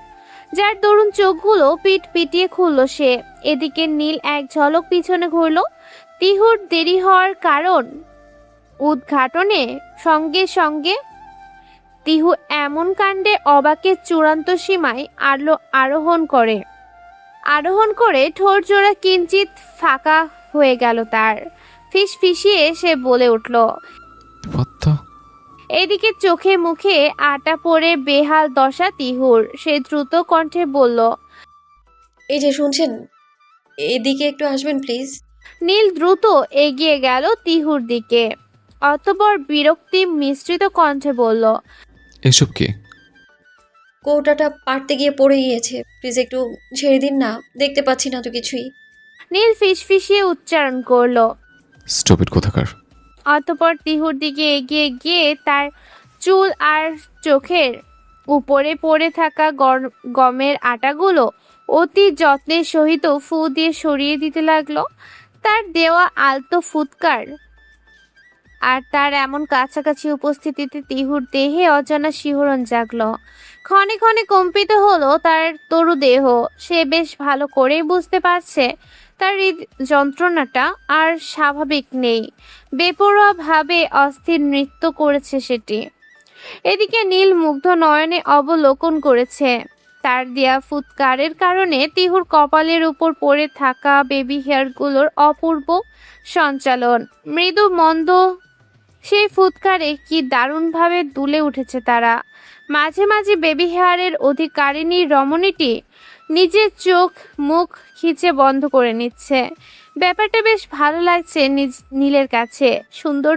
যার দরুন চোখগুলো পিট পিটিয়ে খুলল সে। এদিকে নীল এক ঝলক পিছনে ঘুরল। তিহুর দেরি হওয়ার কারণ উদ্ঘাটনে সঙ্গে সঙ্গে তিহু এমন কাণ্ডে অবাকের চূড়ান্ত সীমায় আরোহণ করে ঠোঁট জোড়া কিঞ্চিত ফাঁকা হয়ে গেল তার। ফিসফিসিয়ে সে বলে উঠল, এদিকে চোখে মুখে আটা পড়ে বেহাল দশা তিহুর। সে দ্রুত কণ্ঠে বলল, এই যে শুনছেন, এদিকে একটু আসবেন প্লিজ। নীল দ্রুত এগিয়ে গেল তিহুর দিকে। অতঃপর বিরক্তি মিশ্রিত কণ্ঠে বলল, এসব কি? কৌটাটা পারতে গিয়ে পড়ে গিয়েছে, প্লিজ একটু ছেড়ে দিন না, দেখতে পাচ্ছি না তো কিছুই। নীল ফিসফিসিয়ে উচ্চারণ করলো, স্টুপিড কোথাকার। অতঃপর তিহুর দিকে এগিয়ে গিয়ে তার চুল আর চোখের উপরে পড়ে থাকা গমের আটাগুলো অতি যত্নের সহিত ফু দিয়ে সরিয়ে দিতে লাগলো। তার দেওয়া আলতো ফুৎকার আর তার এমন কাছাকাছি উপস্থিতিতে তিহুর দেহে অজানা শিহরণ জাগলো। ক্ষণে ক্ষণে কম্পিত হলো তার তরু দেহ। সে বেশ ভালো করেই বুঝতে পারছে তার হৃদ যন্ত্রণাটা আর স্বাভাবিক নেই। বেপরোয়া ভাবে অস্থির নৃত্য করেছে সেটি। এদিকে নীল মুগ্ধ নয়নে অবলোকন করেছে তার দেয়া ফুৎকারের কারণে তিহুর কপালের উপর পড়ে থাকা বেবি হেয়ারগুলোর অপূর্ব সঞ্চালন। মৃদু মন্দ সেই ফুৎকারে কি দারুণভাবে দুলে উঠেছে তারা। মাঝে মাঝে বেবি হেয়ারের অধিকারিণী রমণীটি নিজের চোখ মুখ খিচে বন্ধ করে নিচ্ছে। ব্যাপারটা বেশ ভালো লাগছে নীলের কাছে। সুন্দর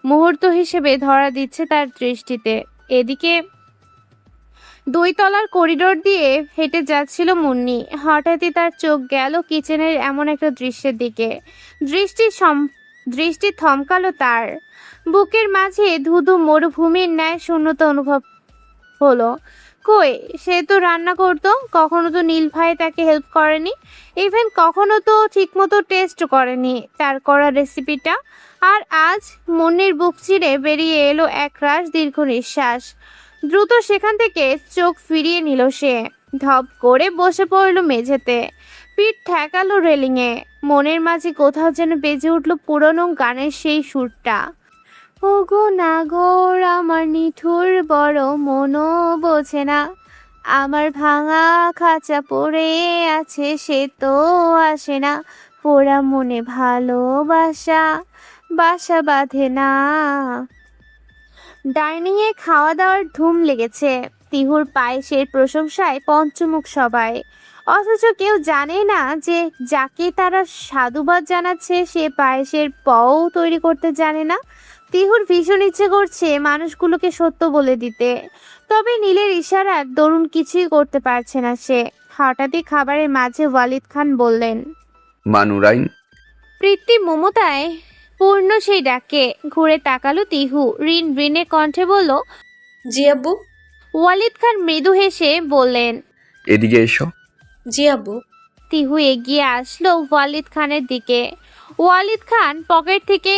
মুহূর্ত হিসেবে ধরা দিচ্ছে তার দৃষ্টিতে। এদিকে 2 তলার করিডোর দিয়ে হেঁটে যাচ্ছিল মুন্নি। হঠাৎই তার চোখ গেল কিচেনের এমন একটা দৃশ্যের দিকে। দৃষ্টি দৃষ্টি থমকালো তার। বুকের মাঝে ধুধু মরুভূমির ন্যায় শূন্যতা অনুভব হলো। কই, সে তো রান্না করতো, কখনো তো নীল ভাই তাকে হেল্প করেনি, ইভেন কখনো তো ঠিকমতো টেস্ট করেনি তার করা রেসিপিটা। আর আজ মনের বুক চিরে বেরিয়ে এলো একরাশ দীর্ঘ নিঃশ্বাস। দ্রুত সেখান থেকে চোখ ফিরিয়ে নিল সে। ধপ করে বসে পড়ল মেঝেতে, পিঠ ঠেকালো রেলিংয়ে। মনের মাঝে কোথাও যেন বেজে উঠল পুরনো গানের সেই সুরটা। ওগো নাগর আমার নিঠুর বড় মনও বোঝে না, আমার ভাঙা খাঁচা পড়ে আছে সে তো আসে না, পোড়া মনে ভালোবাসা বাসা বাঁধে না। ডাইনিংয়ে খাওয়া দাওয়ার ধুম লেগেছে। তিহুর পায়েসের প্রশংসায় পঞ্চমুখ সবাই, অথচ কেউ জানে না যে যাকে তারা সাধুবাদ জানাচ্ছে সে পায়েসের পও তৈরি করতে জানে না। তিহুর ভীষণ ইচ্ছে করছে মানুষগুলোকে সত্য বলে দিতে, তবে নীলের ইশারার দরুন কিছুই করতে পারছে না সে। হঠাৎই খাবারের মাঝে ওয়ালিদ খান বললেন, মানুরাইন। প্রীতি মমতায় পূর্ণ সেই ডাকে ঘুরে তাকালো তিহু। রিন রিনে কণ্ঠে বলল, জি আব্বু। ওয়ালিদ খান মৃদু হেসে বললেন, এদিকে এসো। জি আব্বু। তিহু এগিয়ে আসলো ওয়ালিদ খানের দিকে। ওয়ালিদ খান পকেট থেকে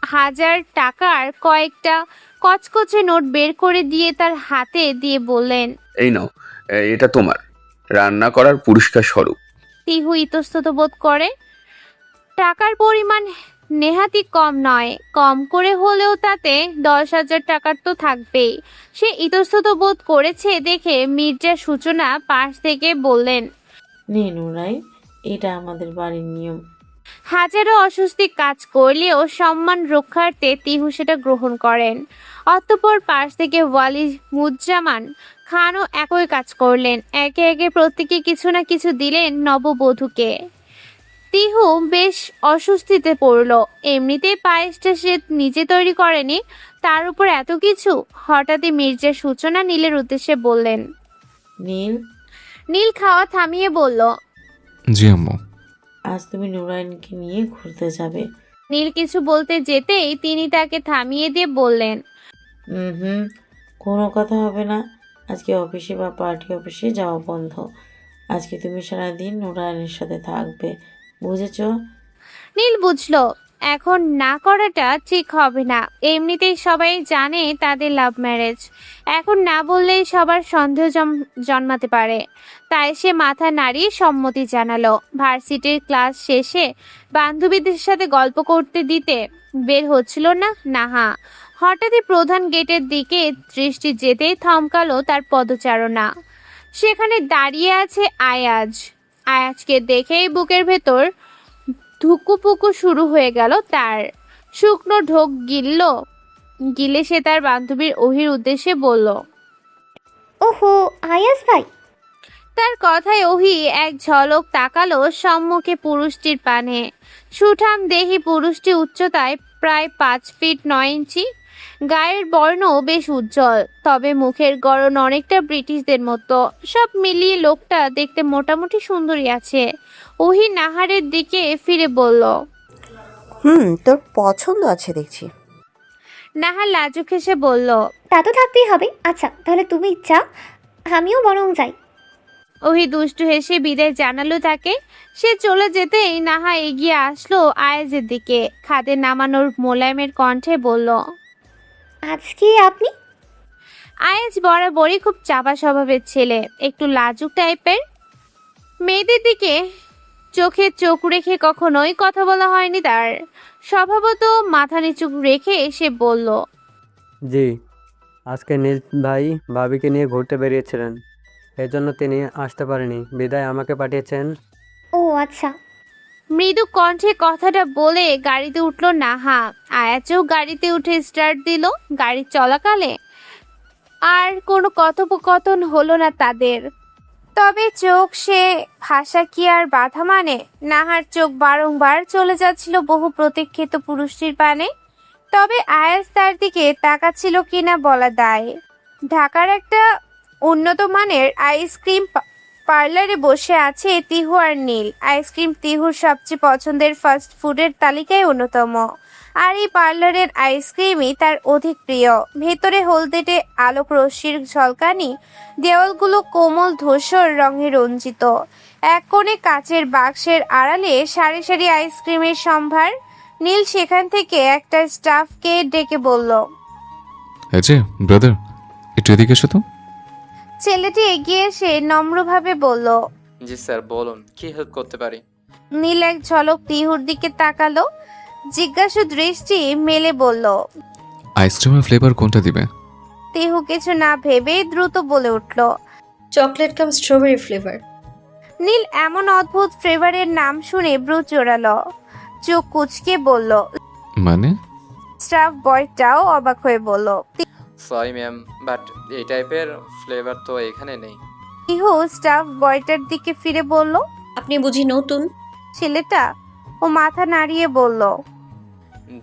1000 টাকার কয়েকটা কচকচে নোট বের করে দিয়ে তার হাতে দিয়ে বললেন, এই নাও, এটা তোমার রান্না করার পুরস্কার স্বরূপ। তিহু ইতস্তত বোধ করে। টাকার পরিমাণ নেহাতি কম নয়, কম করে হলেও তাতে 10,000 টাকার তো থাকবেই। সে ইতস্তত বোধ করেছে দেখে মির্জা সূচনা পাশ থেকে বললেন, নে নুরাইন, এটা আমাদের বাড়ির নিয়ম। হাজারো অস্বস্তি কাজ করলেও সম্মান রক্ষার্থে তিহু সেটা গ্রহণ করেন। অতঃপর পাশ থেকে ওয়ালিদ মুজ্জামান খানও একই কাজ করলেন। একে একে প্রত্যেকে কিছু না কিছু দিলেন নববধূকে। তিহু বেশ অস্বস্তিতে পড়ল। এমনিতেই পায়েসটা সে নিজে তৈরি করেনি, তার উপর এত কিছু। হঠাৎই মির্জার সূচনা নীলের উদ্দেশ্যে বললেন। নীল খাওয়া থামিয়ে বলল, জি আম্মু। আজ তুমি নুরাইনকে নিয়ে ঘুরতে যাবে। নীল কিছু বলতে যেতেই তিনি তাকে থামিয়ে দিয়ে বললেন, কোনো কথা হবে না। আজকে অফিসে বা পার্টি অফিসে যাওয়া বন্ধ। আজকে তুমি সারাদিন নুরাইনের সাথে থাকবে, বুঝেছো? নীল বুঝলো এখন না করাটা ঠিক হবে না। এমনিতেই সবাই জানে তাদের লাভ ম্যারেজ, এখন না বললেই সবার সন্দেহ জন্মাতে পারে। তাই সে মাথা নাড়িয়ে সম্মতি জানালো। ভার্সিটির ক্লাস শেষে বান্ধবীদের সাথে গল্প করতে দিতে বের হচ্ছিল না নাহা। হঠাৎই প্রধান গেটের দিকে দৃষ্টি যেতেই থমকালো তার পদচারণা। সেখানে দাঁড়িয়ে আছে আয়াজ। আয়াজকে দেখেই বুকের ভেতর ধুকুপুকু শুরু হয়ে গেল তার। শুকনো ঢোক গিলে সে তার বান্ধবীর ওহির উদ্দেশ্যে বলল, ওহো আয়াস ভাই। তার কথায় ওহি এক ঝলক তাকালো সম্মুখে পুরুষটির পানে। সুঠাম দেহি পুরুষটি উচ্চতায় প্রায় 5 ফিট 9 ইঞ্চি। গায়ের বর্ণ বেশ উজ্জ্বল, তবে মুখের গড়ন অনেকটা ব্রিটিশদের মতো। সব মিলিয়ে লোকটা দেখতে মোটামুটি সুন্দরী আছে। ওহি নাহারের দিকে ফিরে বলল, তোর পছন্দ আছে দেখছি। নাহার লাজুক হেসে বলল, তা তো থাকতেই হবে। আচ্ছা তাহলে তুমি ইচ্ছা, আমিও বরং যাই। ওহি দুষ্টু হেসে বিদায় জানালো তাকে। সে চলে যেতেই নাহা এগিয়ে আসলো আয়াজের দিকে। খাদে নামানোর মোলায়েমের কণ্ঠে বলল, আজকে আপনি? আয়াজ বরাবরই খুব চাপা স্বভাবের ছেলে, একটু লাজুক টাইপের। মেয়েদের দিকে চোখে চোখ রেখে কখনোই কথা বলা হয়নি তার। স্বভাবত মাথা নিচু রেখে সে বলল, জি, আজকে নীল ভাই ভাবিকে নিয়ে ঘুরতে বেরিয়েছিলেন, এজন্য তিনি আসতে পারেনি, বিদায় আমাকে পাঠিয়েছেন। ও আচ্ছা। মৃদু কণ্ঠে কথাটা বলে গাড়িতে উঠল নাহা। আয়াজও গাড়িতে উঠে স্টার্ট দিল। গাড়ি চলাকালে আর কোনো কথোপকথন হলো না তাদের। তবে চোখ সে ভাষা কি আর বাধা মানে? নাহার চোখ বারংবার চলে যাচ্ছিল বহু প্রতীক্ষিত পুরুষটির পানে। তবে আয়াজ তার দিকে তাকাচ্ছিল কিনা বলা দায়। ঢাকার একটা উন্নত মানের আইসক্রিম পার্লারে বসে আছে তিহু আর নীল। আইসক্রিম তিহুর সবচেয়ে পছন্দের ফাস্ট ফুডের তালিকায় অন্যতম, আর এই পার্লারের আইসক্রিমই তার অধিক প্রিয়। ভেতরে হলদেটে আলোক রশ্মির ঝলকানি, দেওয়ালগুলো কোমল ধূসর রঙে রঞ্জিত। এক কোণে কাচের বাক্সের আড়ালে সারি সারি আইসক্রিমের সম্ভার। নীল সেখান থেকে একটা স্টাফকে ডেকে বলল। এই যে ব্রাদার, একটু এদিকে এসো তো। ছেলেটি এগিয়ে এসে নম্রভাবে বলল। জি স্যার, বলুন কি হেল্প করতে পারি? নীল এক ঝলক তিহুর দিকে তাকালো, জিজ্ঞাসু দৃষ্টি মেলে বলল। আইসক্রিমের ফ্লেভার কোনটা দিবে? তিহু কিছু না ভেবে দ্রুত বলে উঠল, চকলেট কাম স্ট্রবেরি ফ্লেভার। নীল এমন অদ্ভুত ফ্লেভারের নাম শুনে ব্রু চোরালো, চোখ কুচকে বলল। মানে? স্টাফ বয়টাও অবাক হয়ে বলল। সরি ম্যাম, বাট এই টাইপের ফ্লেভার তো এখানে নেই। তিহু স্টাফ বয়টার দিকে ফিরে বলল। আপনি বুঝি নতুন? ছেলেটা ও মাথা নাড়িয়ে বলল।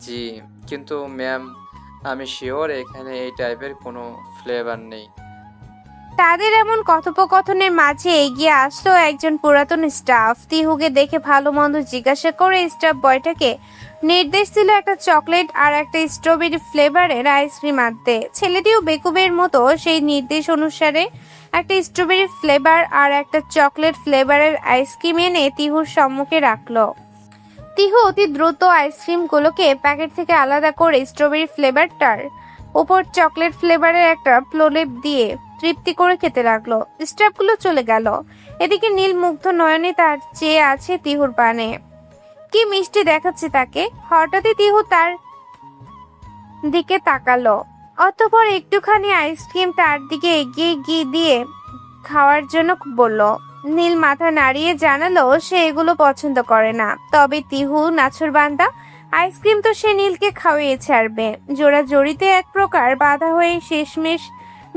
জি, কিন্তু ম্যাম আমি শিওর এখানে এই টাইপের কোনো ফ্লেভার নেই। তাদের এমন কথোপকথনের মাঝে এগিয়ে আসলো একজন পুরাতন স্টাফ। তিহুকে দেখে ভালো মন্দ জিজ্ঞাসা করে স্টাফ বয়টাকে নির্দেশ দিল একটা চকলেট আর একটা স্ট্রবেরি ফ্লেভারের আইসক্রিম আনতে। ছেলেটিও বেকুবের মতো সেই নির্দেশ অনুসারে একটা স্ট্রবেরি ফ্লেভার আর একটা চকলেট ফ্লেভারের আইসক্রিম এনে তিহুর সম্মুখে রাখলো। তিহু অতি দ্রুত আইসক্রিমগুলোকে প্যাকেট থেকে আলাদা করে স্ট্রবেরি ফ্লেভারটার ওপর চকলেট ফ্লেভারের একটা প্রলেপ দিয়ে তৃপ্তি করে খেতে লাগলো। স্টাফগুলো চলে গেল। এদিকে নীল মুগ্ধ নয়নে তার চেয়ে আছে তিহুর পানে। কি মিষ্টি দেখাচ্ছে তাকে। হঠাৎই তিহু তার দিকে তাকালো, অতঃপর একটুখানি আইসক্রিম তার দিকে এগিয়ে গিয়ে দিয়ে খাওয়ার জন্য বলল। নীল মাথা নাড়িয়ে জানালো সে এগুলো পছন্দ করে না, তবে তিহু নাছোড়বান্দা, আইসক্রিম তো সে নীলকে খাওয়িয়ে ছাড়বে। জোড়াজড়িতে এক প্রকার বাধা হয়ে শেষমেশ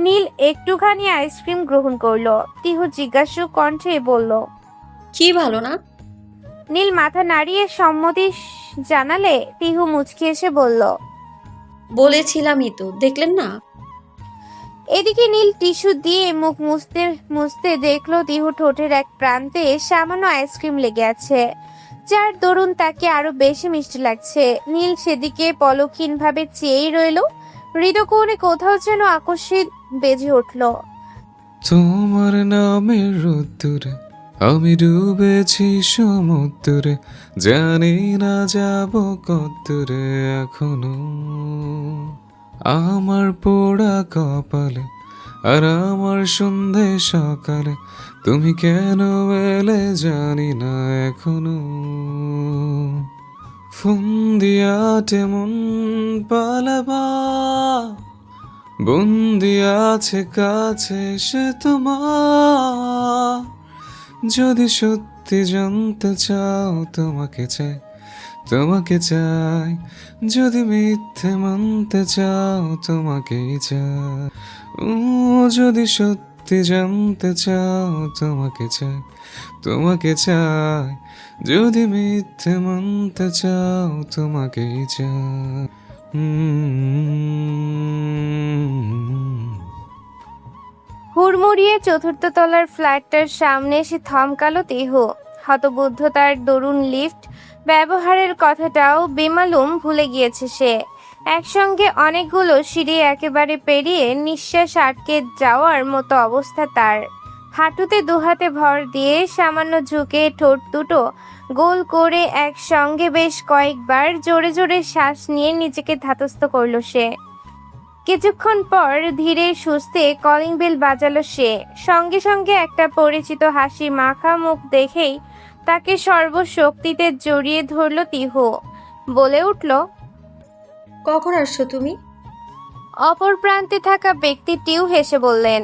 নীল একটুখানি আইসক্রিম গ্রহণ করলো। তিহু জিজ্ঞাসু কণ্ঠে বলল, কি ভালো না? নীল মাথা নাড়িয়ে সম্মতি জানালে তিহু মুচকি এসে বলল, বলেছিলামই তো, দেখলেন না? এদিকে নীল টিস্যু দিয়ে মুখ মুছতে মুছতে দেখলো তিহু ঠোঁটের এক প্রান্তে সামান্য আইসক্রিম লেগে আছে, যার দরুন তাকে আরো বেশি মিষ্টি লাগছে। নীল সেদিকে পলকহীন ভাবে চেয়েই রইল। হৃদকোণে কোথাও যেন আকস্মিক বেজে উঠল। তোমার নামের রোদ্দুরে আমি ডুবেছি সমুদ্রে, জানি না যাব কদ্দূরে এখনো। আমার পোড়া কপালে আর আমার সন্ধে সকালে তুমি কেন এলে জানি না এখনো। ফন্দিয়াটে মন পালাবা, বন্দি আছে কাছে সে তোমার। যদি সত্যি জানতে চাও তোমাকে চাই, তোমাকে চাই। যদি মিথ্যে মানতে চাও তোমাকেই চাই। যদি সত্যি জানতে চাও তোমাকে চাই, তোমাকে চাই। যদি মিথ্যে মানতে চাও তোমাকেই চাই। হুড়মুড়িয়ে চতুর্থ তলার ফ্ল্যাটটার সামনে এসে থমকালো তিহু। হতবুদ্ধতার দরুন লিফট ব্যবহারের কথাটাও বেমালুম ভুলে গিয়েছে সে। একসঙ্গে অনেকগুলো সিঁড়ি একেবারে পেরিয়ে নিঃশ্বাস আটকে যাওয়ার মতো অবস্থা তার। হাঁটুতে দুহাতে ভর দিয়ে সামান্য ঝুঁকে ঠোঁট দুটো গোল করে একসঙ্গে বেশ কয়েকবার জোরে জোরে শ্বাস নিয়ে নিজেকে ধাতস্থ করল সে। কিছুক্ষণ পর ধীরে সুস্থে কলিং বেল বাজালো সে। সঙ্গে সঙ্গে একটা পরিচিত হাসি মাখা মুখ দেখেই তাকে সর্বশক্তিতে জড়িয়ে ধরল তিহু। বলে উঠল, কখন আসছো তুমি? অপর প্রান্তে থাকা ব্যক্তিটিও হেসে বললেন,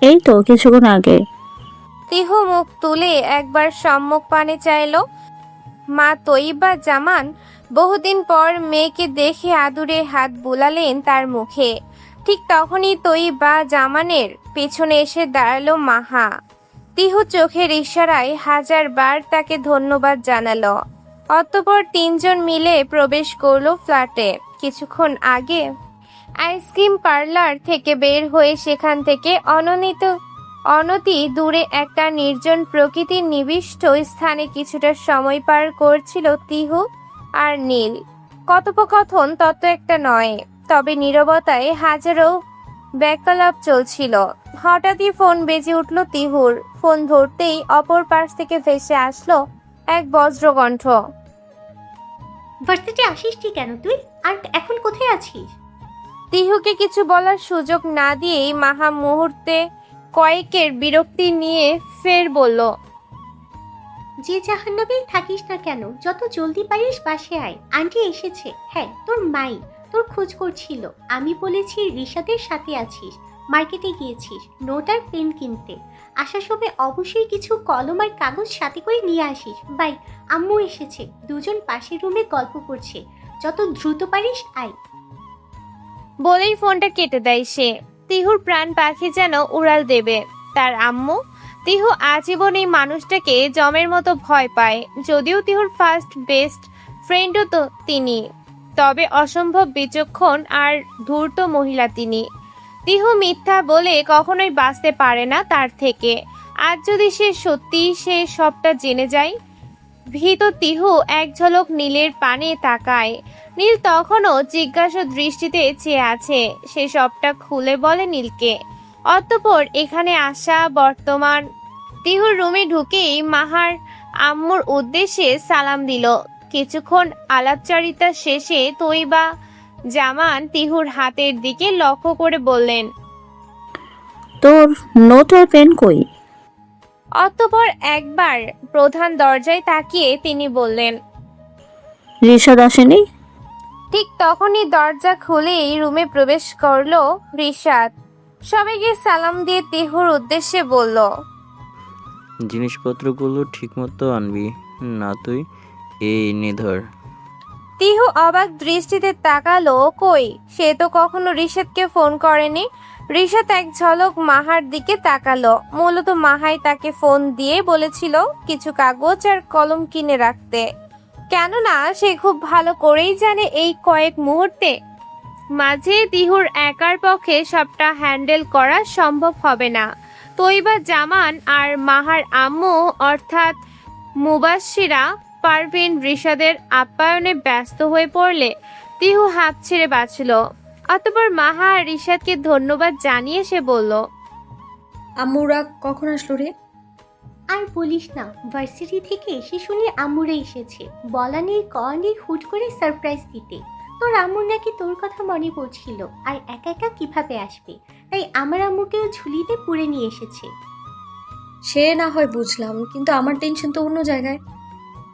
এই তো কিছুক্ষণ আগে। তিহু মুখ তুলে একবার সম্মুখ পানে চাইল। মা তৈবা জামান বহুদিন পর মেয়েকে দেখে আদুরে হাত বুলালেন তার মুখে। ঠিক তখনই তৈবা জামানের পেছনে এসে দাঁড়ালো মাহা। তিহু চোখের ইশারায় 1000 বার তাকে ধন্যবাদ জানালো। অতঃপর তিনজন মিলে প্রবেশ করলো ফ্ল্যাটে। কিছুক্ষণ আগে আইসক্রিম পার্লার থেকে বের হয়ে সেখান থেকে অনতি দূরে একটা নির্জন প্রকৃতির নিবিষ্ট স্থানে কিছুটা সময় পার করছিল তিহু আর নীল। কথোপকথন তত একটা নয়, তবে নীরবতায় হাজারো ব্যাকলাপ চলছিল। হঠাৎই ফোন বেজে উঠল তিহুর। ফোন ধরতেই অপর পাশ থেকে ভেসে আসলো এক বজ্রকণ্ঠ। ভার্সিটি আসিসটি কেন তুই? আর এখন কোথায় আছিস? তিহুকে কিছু বলার সুযোগ না দিয়েই মাহা মুহূর্তে কয়েকের বিরক্তি নিয়ে ফের বলল, যে জাহান্নামেই থাকিস না কেন, যত জলদি পারিস বাসে আয়। আন্টি এসেছে। হ্যাঁ, তোর মাই তোর খোঁজ করছিল। আমি বলেছি রিশাদের সাথে আছিস, মার্কেটে গিয়েছিস নোট আর পেন কিনতে। আসার সময় অবশ্যই কিছু কলম আর কাগজ সাথে করে নিয়ে আসিস। বাই, আম্মু এসেছে, দুজন পাশের রুমে গল্প করছে। যত দ্রুত পারিস আয়। বলেই ফোনটা কেটে দেয় সে। তিহুর প্রাণ পাখি যেন উড়াল দেবে। তার আম্মু? তিহু আজীবন এই মানুষটাকে জমের মতো ভয় পায়। যদিও তিহুর ফার্স্ট বেস্ট ফ্রেন্ডও তো তিনি, তবে অসম্ভব বিচক্ষণ আর ধূর্ত মহিলা তিনি। তিহু মিথ্যা বলে কখনোই বাঁচতে পারে না তার থেকে। আজ যদি সে সবটা জেনে যায়। ভীত তিহু এক ঝলক নীলের পানে তাকায়। নীল তখনও জিজ্ঞাসা দৃষ্টিতে চেয়ে আছে। সে সবটা খুলে বলে নীলকে। অতঃপর এখানে আসা বর্তমান। তিহুর রুমে ঢুকেই মাহার আম্মুর উদ্দেশ্যে সালাম দিল। কিছুক্ষণ আলাপচারিতা শেষে তৈবা জামান তিহুর হাতের দিকে লক্ষ্য করে বললেন, তোর নোট আর পেন কই? অতঃপর একবার প্রধান দরজায় তাকিয়ে তিনি বললেন, রিশাদ আসেনি? ঠিক তখনই দরজা খুলেই রুমে প্রবেশ করলো রিশাদ। সবাইকে সালাম দিয়ে তিহুর উদ্দেশ্যে বলল, জিনিসপত্রগুলো ঠিকমতো আনবি না তুই। এই নিধর। তিহু অবাক দৃষ্টিতে তাকালো। কই, সে তো কখনো রিশাদকে ফোন করেনি। রিশাদ এক ঝলক মাহার দিকে তাকালো। মূলত মাহাই তাকে ফোন দিয়ে বলেছিল কিছু কাগজ আর কলম কিনে রাখতে। কেননা সে খুব ভালো করেই জানে এই কয়েক মুহূর্তে মাঝে তিহুর একার পক্ষে সবটা হ্যান্ডেল করা সম্ভব হবে না। তৈবা জামান আর মাহার আম্মু অর্থাৎ মুবাশশিরা পারভিন রিশাদের আপ্যায়নে ব্যস্ত হয়ে পড়লে তিহু হাঁপ ছেড়ে বাঁচল। অতঃপর মাহা আর রিশাদকে ধন্যবাদ জানিয়ে সে বলল, আম্মুরা কখন আসলো রে? আর বলিস না, ভার্সিটি থেকে এসে শুনি আম্মুরা এসেছে। বলা নেই কওয়া নেই, হুট করে সারপ্রাইজ দিতে। তোর আম্মুর নাকি তোর কথা মনে পড়ছিল, আর একা একা কিভাবে আসবে, তাই আমার আম্মুকেও ঝুলিতে পুরে নিয়ে এসেছে। সে না হয় বুঝলাম, কিন্তু আমার টেনশন তো অন্য জায়গায়।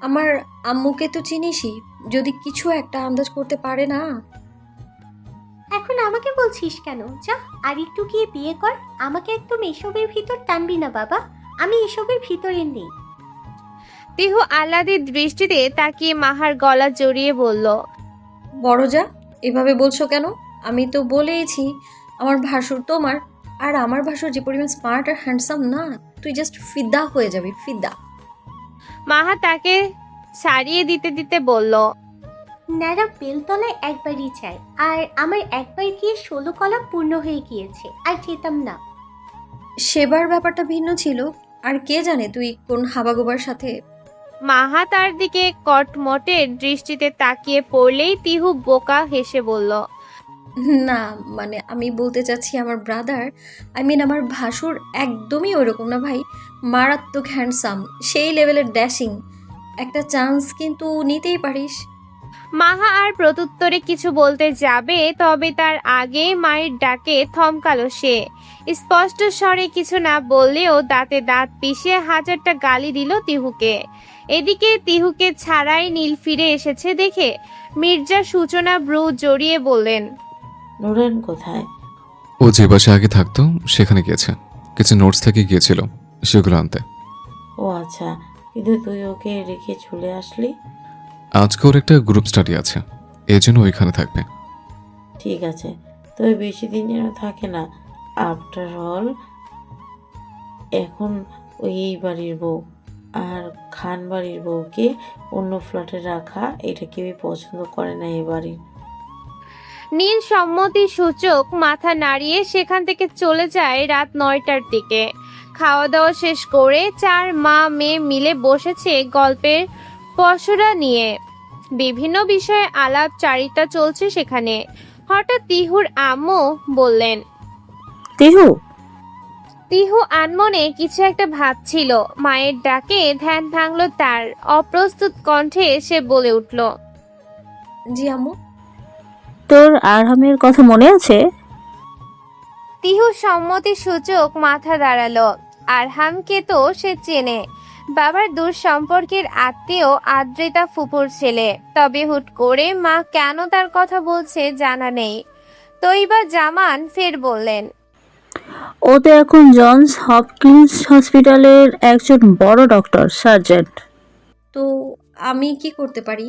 আমার আম্মুকে তো চিনিসই, যদি কিছু একটা আন্দাজ করতে পারে না। এখন আমাকে বলছিস কেন? যা আর একটু গিয়ে বিয়ে কর। আমাকে একদম এসবের ভিতর টানবি না বাবা, আমি এসবের ভিতরে নেই। তিহু আহ্লাদের দৃষ্টিতে তাকিয়ে মাহার গলা জড়িয়ে বলল, বড় যা, এভাবে বলছো কেন? আমি তো বলেইছি আমার ভাসুর তোমার, আর আমার ভাসুর যে পরিমাণ স্মার্ট আর হ্যান্ডসাম না, তুই জাস্ট ফিদা হয়ে যাবি, ফিদা। মাহা তাকে ছাড়িয়ে দিতে দিতে বলল, ন্যাড়া বেলতলায় একবারই চাই, আর আমার একবার গিয়ে 16 কলা পূর্ণ হয়ে গিয়েছে, আর যেতাম না। সেবার ব্যাপারটা ভিন্ন ছিল, আর কে জানে তুই কোন হাবাগোবার সাথে। মাহা তার দিকে কটমটের দৃষ্টিতে তাকিয়ে পড়লেই তিহু বোকা হেসে বলল, না মানে আমি বলতে চাচ্ছি আমার ব্রাদার, আই মিন আমার ভাসুর একদমই ওইরকম না ভাই। মারাত্মক হ্যান্ডসাম, সেই লেভেলের ড্যাশিং। একটা চান্স কিন্তু নিতেই পারিস। মাহা আর প্রত্যুত্তরে কিছু বলতে যাবে, তবে তার আগে মায়ের ডাকে থমকালো সে। স্পষ্ট স্বরে কিছু না বললেও দাঁতে দাঁত পিষে হাজারটা গালি দিল তিহুকে। এদিকে তিহুকে ছাড়াই নীল ফিরে এসেছে দেখে মির্জা সূচনা ব্রু জড়িয়ে বললেন, নুরাইন কোথায়? ও যে বাসে আগে থাকতো সেখানে গিয়েছে, কিছু নোটস থেকে গিয়েছিল সেগুলো আনতে। ও আচ্ছা, কিন্তু তুই ওকে রেখে চলে আসলি? আজকে ওর একটা গ্রুপ স্টাডি আছে, এই জন্য ওইখানে থাকবে। ঠিক আছে, তবে বেশি দিন যেন থাকে না। আফটার অল এখন ওই এই বাড়ির বউ, আর খান বাড়ির বউকে অন্য ফ্ল্যাটে রাখা এটা কেউই পছন্দ করে না এ বাড়ির। নীল সম্মতি সূচক মাথা নাড়িয়ে সেখান থেকে চলে যায় রাত 9টার দিকে। খাওয়া দাওয়া শেষ করে 4 মা মেয়ে মিলে বসেছে গল্পের পসরা নিয়ে। বিভিন্ন বিষয়ে আলাপ চারিতা চলছে সেখানে। হঠাৎ তিহুর আম্মু বললেন। তিহু, তিহু আনমনে কিছু একটা ভাবছিল। মায়ের ডাকে ধ্যান ভাঙলো তার। অপ্রস্তুত কণ্ঠে সে বলে উঠল, জি আম্মু। তোর আরহামের কথা মনে আছে? তিহু সম্মতি সূচক মাথা দাঁড়ালো। আরহামকে তো সে চেনে, বাবার দূর সম্পর্কের আত্মীয় আদ্রিতা ফুপুর ছেলে। তবে হুট করে মা কেন তার কথা বলছে জানা নেই। তৈবা জামান ফের বললেন, ও তো এখন জনস হপকিন্স হসপিটালের একজন বড় ডক্টর, সার্জেন্ট। তো আমি কি করতে পারি?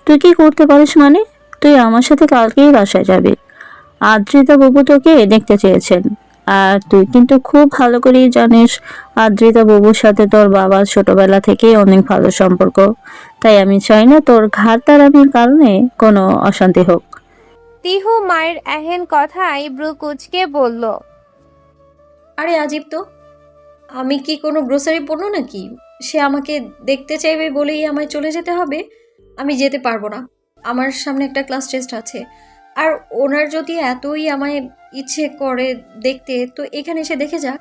তুই কি করতে পারিস মানে? তুই আমার সাথে কালকেই বাসায় যাবি। আদ্রিতা বাবু তোকে দেখতে চেয়েছেন। আর তুই কিন্তু খুব ভালো করেই জানিস আদ্রিতা বাবুর সাথে তোর বাবার ছোটবেলা থেকেই অনেক ভালো সম্পর্ক। তাই আমি চাই না তোর ঘাড়তারামির কারণে কোনো অশান্তি হোক। তিহু মায়ের এহেন কথায় ব্রু কুচকে বলল, আরে আজীব তো, আমি কি কোনো গ্রোসারি পণ্য নাকি? সে আমাকে দেখতে চাইবে বলেই আমায় চলে যেতে হবে? আমি যেতে পারবো না, আমার সামনে একটা ক্লাস টেস্ট আছে। আর ওনার যদি এতই আমায় ইচ্ছে করে দেখতে, তো এখানে এসে দেখে যাক।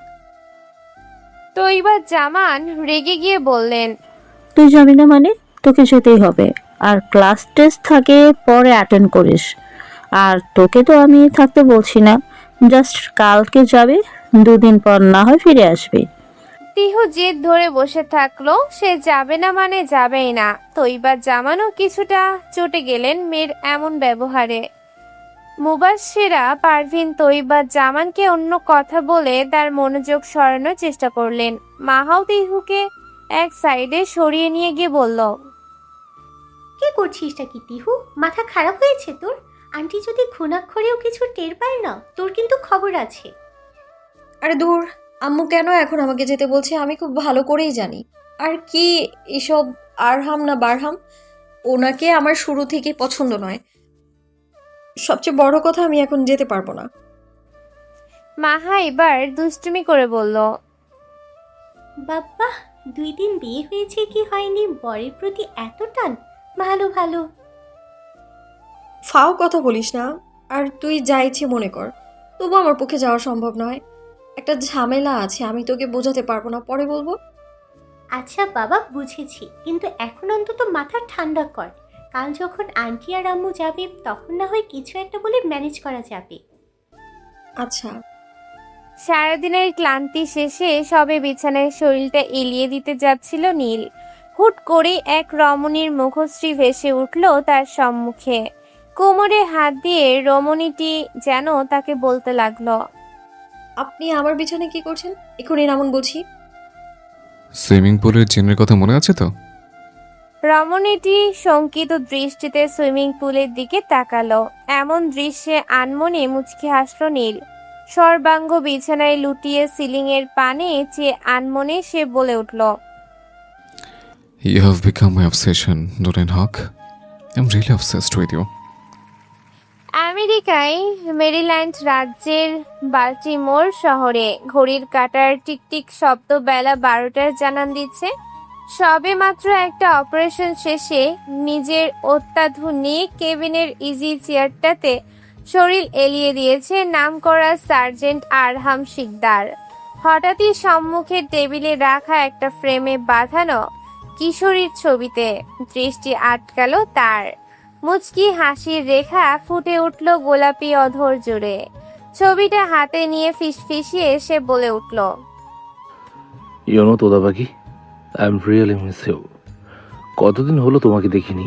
তৈবা জামান রেগে গিয়ে বললেন, তুই যাবি না মানে? তোকে যেতেই হবে। আর ক্লাস টেস্ট থাকে পরে অ্যাটেন্ড করিস। আর তোকে তো আমি থাকতে বলছি না, জাস্ট কালকে যাবে, 2 দিন পর না হয় ফিরে আসবি। তিহু জেদ ধরে বসে থাকলো, সে যাবে না মানে যাবেই না। তৈবা জামানও কিছুটা চটে গেলেন মেয়ের এমন ব্যবহারে। মুবাশশিরা পারভিন তৈবা জামানকে অন্য কথা বলে তার মনোযোগ সরানোর চেষ্টা করলেন। মাহাও তিহুকে এক সাইডে সরিয়ে নিয়ে গিয়ে বলল, কি করছিসটা কি তিহু? মাথা খারাপ হয়েছে তোর? আন্টি যদি ঘুণাক্ষরেও কিছু টের পায় না, তোর কিন্তু খবর আছে। আরে দূর, আম্মু কেন এখন আমাকে যেতে বলছে আমি খুব ভালো করেই জানি। আর কি এসব আরহাম না বারহাম, ওনাকে আমার শুরু থেকেই পছন্দ নয়। সবচেয়ে বড় কথা, আমি এখন যেতে পারবো না। মাহা এবার দুষ্টুমি করে বলল, বাবা, 2 দিন বিয়ে হয়েছে কি হয়নি, বরের প্রতি এত টান? ভালো ভালো। ফাও কথা বলিস না। আর তুই যা ইচ্ছে মনে কর, তবু আমার পক্ষে যাওয়া সম্ভব নয়। একটা ঝামেলা আছে, আমি তোকে বোঝাতে পারবো না, পরে বলবো। আচ্ছা বাবা, বুঝেছি, কিন্তু এখন অন্তত মাথা ঠান্ডা কর। কাল যখন আন্টি আর আম্মু যাবে, তখন না হয় কিছু একটা বলে ম্যানেজ করা যাবে। আচ্ছা। সারাদিনের ক্লান্তি শেষে সবে বিছানায় শরীরটা এলিয়ে দিতে যাচ্ছিল নীল। হুট করে এক রমণীর মুখশ্রী ভেসে উঠল তার সম্মুখে। কোমরে হাত দিয়ে রমণীটি যেন তাকে বলতে লাগলো, আপনি আমার বিছানায় কি করছেন? এখনই নামুন বলছি। সুইমিং পুলের জিনের কথা মনে আছে তো? রমণীটি শঙ্কিত দৃষ্টিতে সুইমিং পুলের দিকে তাকালো। এমন দৃশ্যে আনমনে মুচকি হাসল নীল। সর্বাঙ্গ বিছানায় লুটিয়ে সিলিং এর পানে চেয়ে আনমনে সে বলে উঠল, You have become my obsession, Nurin Haq. I'm really obsessed with you. আমেরিকায় মেরিল্যান্ড রাজ্যের বাল্টিমোর শহরে ঘড়ির কাঁটার টিকটিক শব্দ বেলা 12টার জানান দিচ্ছে। সবে মাত্র একটা অপারেশন শেষে নিজের অত্যাধুনিক কেবিনের ইজি চেয়ারটাতে শরীর এলিয়ে দিয়েছে নামকরা সার্জেন্ট আরহাম শিকদার। হঠাৎই সম্মুখের টেবিলে রাখা একটা ফ্রেমে বাঁধানো কিশোরীর ছবিতে দৃষ্টি আটকালো তার। মুচকি হাসির রেখা ফুটে উঠল গোলাপি অধর জুড়ে। ছবিটা হাতে নিয়ে ফিসফিসিয়ে এসে বলে উঠল, You know তোদা পাখি, I am really miss you. কতদিন হলো তোমাকে দেখিনি,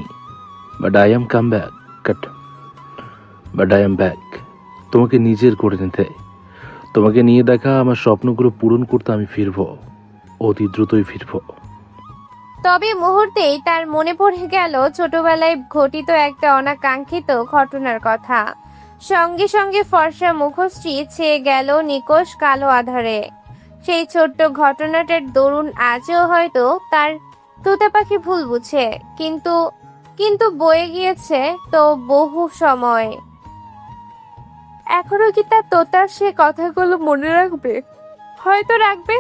but I am come back, but I am back. তোমাকে নিজের করে নিতে, তোমাকে নিয়ে দেখা আমার স্বপ্নগুলো পূরণ করতে আমি ফিরবো, অতি দ্রুতই ফিরবো। তবে মুহূর্তেই তার মনে পড়ে গেল ছোটবেলায় ঘটিত একটা অনাকাঙ্ক্ষিত ঘটনার কথা। সঙ্গে সঙ্গে ফর্সা মুখশ্রী ছেয়ে গেল নিকোষ কালো আধারে। সেই ছোট্ট ঘটনাটার দরুন আজও হয়তো তার তোতা পাখি ভুল বুঝে, কিন্তু বয়ে গিয়েছে তো বহু সময়। এখনো কি তার তোতার সে কথাগুলো মনে রাখবে? হয়তো রাখবে,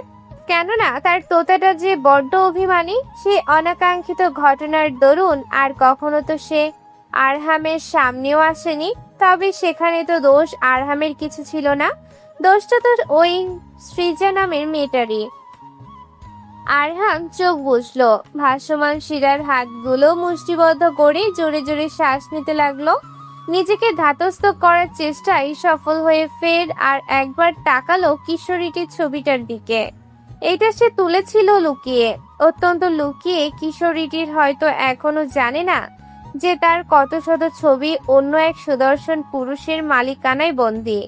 কেননা তার তোতাটা যে বড্ড অভিমানী। সে অনাকাঙ্ক্ষিত ঘটনার দরুন আর কখনো তো সে আরহামের সামনেও আসেনি। তবে সেখানে তো দোষ আরহামের কিছু ছিল না, দোষটা তো ওই সৃজা নামের মেয়েটারই। আরহাম চোখ বুঝলো, ভাসমান শিরার হাতগুলো মুষ্টিবদ্ধ করে জোরে জোরে শ্বাস নিতে লাগলো। নিজেকে ধাতস্থ করার চেষ্টায় সফল হয়ে ফের আর একবার তাকালো কিশোরীটির ছবিটার দিকে। এটা সে তুলেছিল লুকিয়ে, অত্যন্ত লুকিয়ে। কিশোরীটির হয়তো এখনো জানে না যে তার কত শত ছবি অন্য এক সুদর্শন পুরুষের মালিকানায় বন্দী।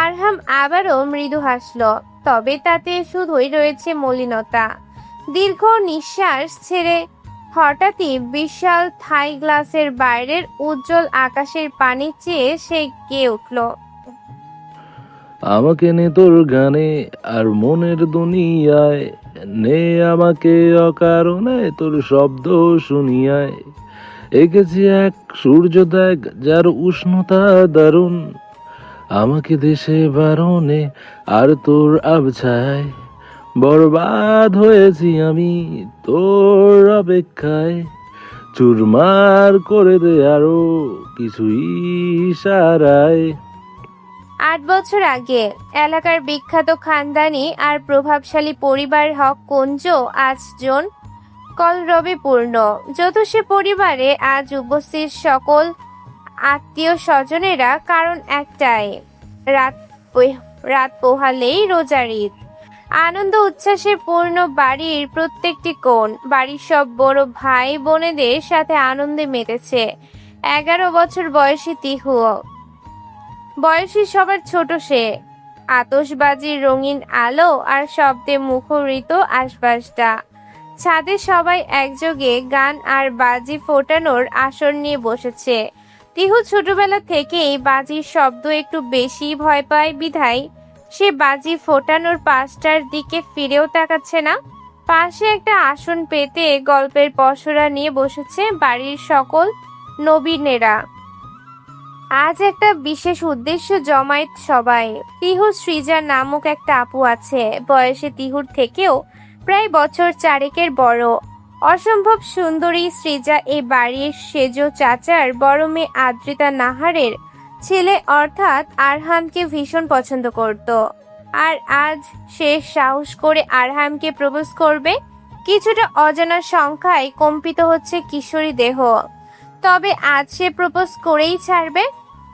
আরহাম আবারও মৃদু হাসল, তবে তাতে শুধুই রয়েছে মলিনতা। দীর্ঘ নিঃশ্বাস ছেড়ে হঠাৎই বিশাল থাই গ্লাসের বাইরের উজ্জ্বল আকাশের পানি চেয়ে সে গেয়ে উঠল। আমাকে নে তোর গানে আর মনের দুনিয়ায়, নে আমাকে অকারণে তোর শব্দ শুনিয়ায়। এঁকেছি এক সূর্য দেখ যার উষ্ণতা দারুণ, আমাকে দেশে বারণে আর তোর আবছায়। বরবাদ হয়েছি আমি তোর অপেক্ষায়, চুরমার করে দে আরো কিছু ইশারায়। 8 বছর আগে এলাকার বিখ্যাত খানদানি আর প্রভাবশালী পরিবার হক কুঞ্জ আজ জন কলরবে পূর্ণ। যত সে পরিবারে আজ উপস্থিত সকল আত্মীয় স্বজনেরা, কারণ একটাই, রাত পোহালেই রোজার ঈদ। আনন্দ উচ্ছ্বাসে পূর্ণ বাড়ির প্রত্যেকটি কোণ। বাড়ির সব বড় ভাই বোনেদের সাথে আনন্দে মেতেছে। 11 বছর বয়সী তিহু, বয়সী সবার ছোট সে। আতশবাজির রঙিন আলো আর শব্দে মুখরিত আশপাশটা। ছাদে সবাই একযোগে গান আর বাজি ফোটানোর আসর নিয়ে বসেছে। তিহু ছোটবেলা থেকেই বাজির শব্দ একটু বেশি ভয় পায় বিধায় সে বাজি ফোটানোর পাশটার দিকে ফিরেও তাকাচ্ছে না। পাশে একটা আসন পেতে গল্পের পসরা নিয়ে বসেছে বাড়ির সকল নবীনেরা। আজ একটা বিশেষ উদ্দেশ্য জমায়েত সবাই। তিহু সৃজা নামক একটা আপু আছে, বয়সে তিহুর থেকেও প্রায় বছর 4 বড়। অসম্ভব সুন্দরী সৃজা এই বাড়ির সেজো চাচার বড় মেয়ে আদ্রিতা নাহারের ছেলে, অর্থাৎ আরহামকে ভীষণ পছন্দ করত। আর আজ সে সাহস করে আরহামকে প্রপোজ করবে। কিছুটা অজানা সংখ্যায় কম্পিত হচ্ছে কিশোরী দেহ, তবে আজ সে প্রপোজ করেই ছাড়বে।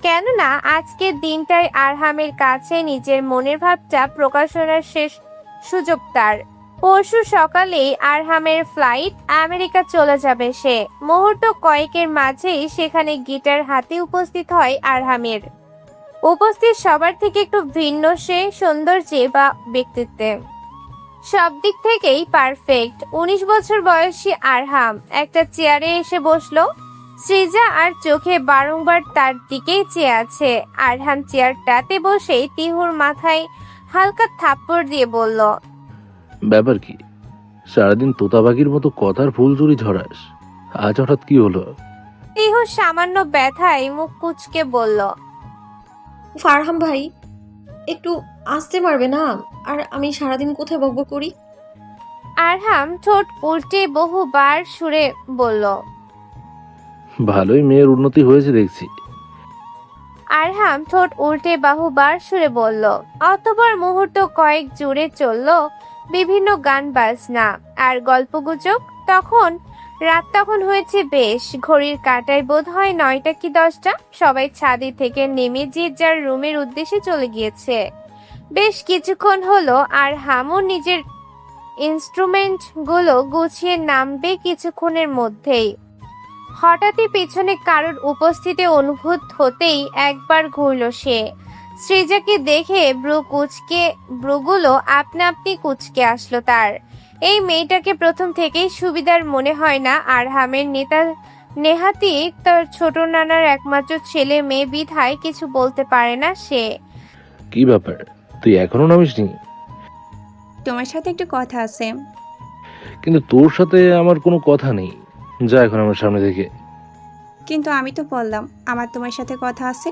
কেননা আজকের দিনটাই আরহামের কাছে নিজের মনের ভাবটা প্রকাশনার শেষ সুযোগ তার। পরশু সকালেই আরহামের ফ্লাইট, আমেরিকা চলে যাবে সে। মুহূর্ত কয়েকের মাঝেই সেখানে গিটার হাতে উপস্থিত হয় আরহামের। উপস্থিত সবার থেকে একটু ভিন্ন সে, সৌন্দর্যে বা ব্যক্তিত্বে সব দিক থেকেই পারফেক্ট। 19 বছর বয়সী আরহাম একটা চেয়ারে এসে বসলো। সৃজা আর চোখে বারংবার তার দিকেই চেয়ে আছে। আরহাম চেয়ারটাতে বসেই তিহুর মাথায় হালকা থাপ্পড় দিয়ে বলল, ব্যাপার কি? সারাদিন তোতাবাগির মতো কথার ফুলঝুরি ঝরাস, আজ হঠাৎ কি হলো? তিহু সামান্য ব্যথায় মুখ কুঁচকে বলল, ফারহাম ভাই, একটু আসতে পারবে না? আর আমি সারাদিন কোথায় বকবক করি? আরহাম ঠোঁট উল্টে বহুবার সুরে বলল, ভালোই মেয়ের উন্নতি হয়েছে দেখছি। আরহাম ঠোঁট উল্টে বহুবার সুরে বলল। অতঃপর মুহূর্ত কয়েক জুড়ে চলল বিভিন্ন গান বাজনা আর গল্পগুজব। রাত হয়েছে বেশ, ঘড়ির কাঁটায় বোধ হয় 9টা কি 10টা। সবাই ছাদে থেকে নেমে যে যার রুমের উদ্দেশ্যে চলে গিয়েছে। বেশ কিছুক্ষণ হলো আর হামু নিজের ইনস্ট্রুমেন্ট গুলো গুছিয়ে নামবে কিছুক্ষণের মধ্যেই। হঠাৎই পেছনে কারোর উপস্থিতি অনুভূত হতেই একবার ঘুরল সে। সৃজাকে দেখে ব্রুগুলো আপনা আপনি কুচকে আসলো তার। এই মেয়েটাকে প্রথম থেকেই সুবিধার মনে হয় না আরহামের। নেহাতি তার ছোট নানার একমাত্র ছেলে মেয়ে বিধায় কিছু বলতে পারে না সে। কি ব্যাপার, তুই এখনো নামিসনি? তোমার সাথে একটু কথা আছে। কিন্তু তোর সাথে আমার কোনো কথা নেই, যা এখন আমার সামনে থেকে। কিন্তু আমি তো বললাম আমার তোমার সাথে কথা আছে।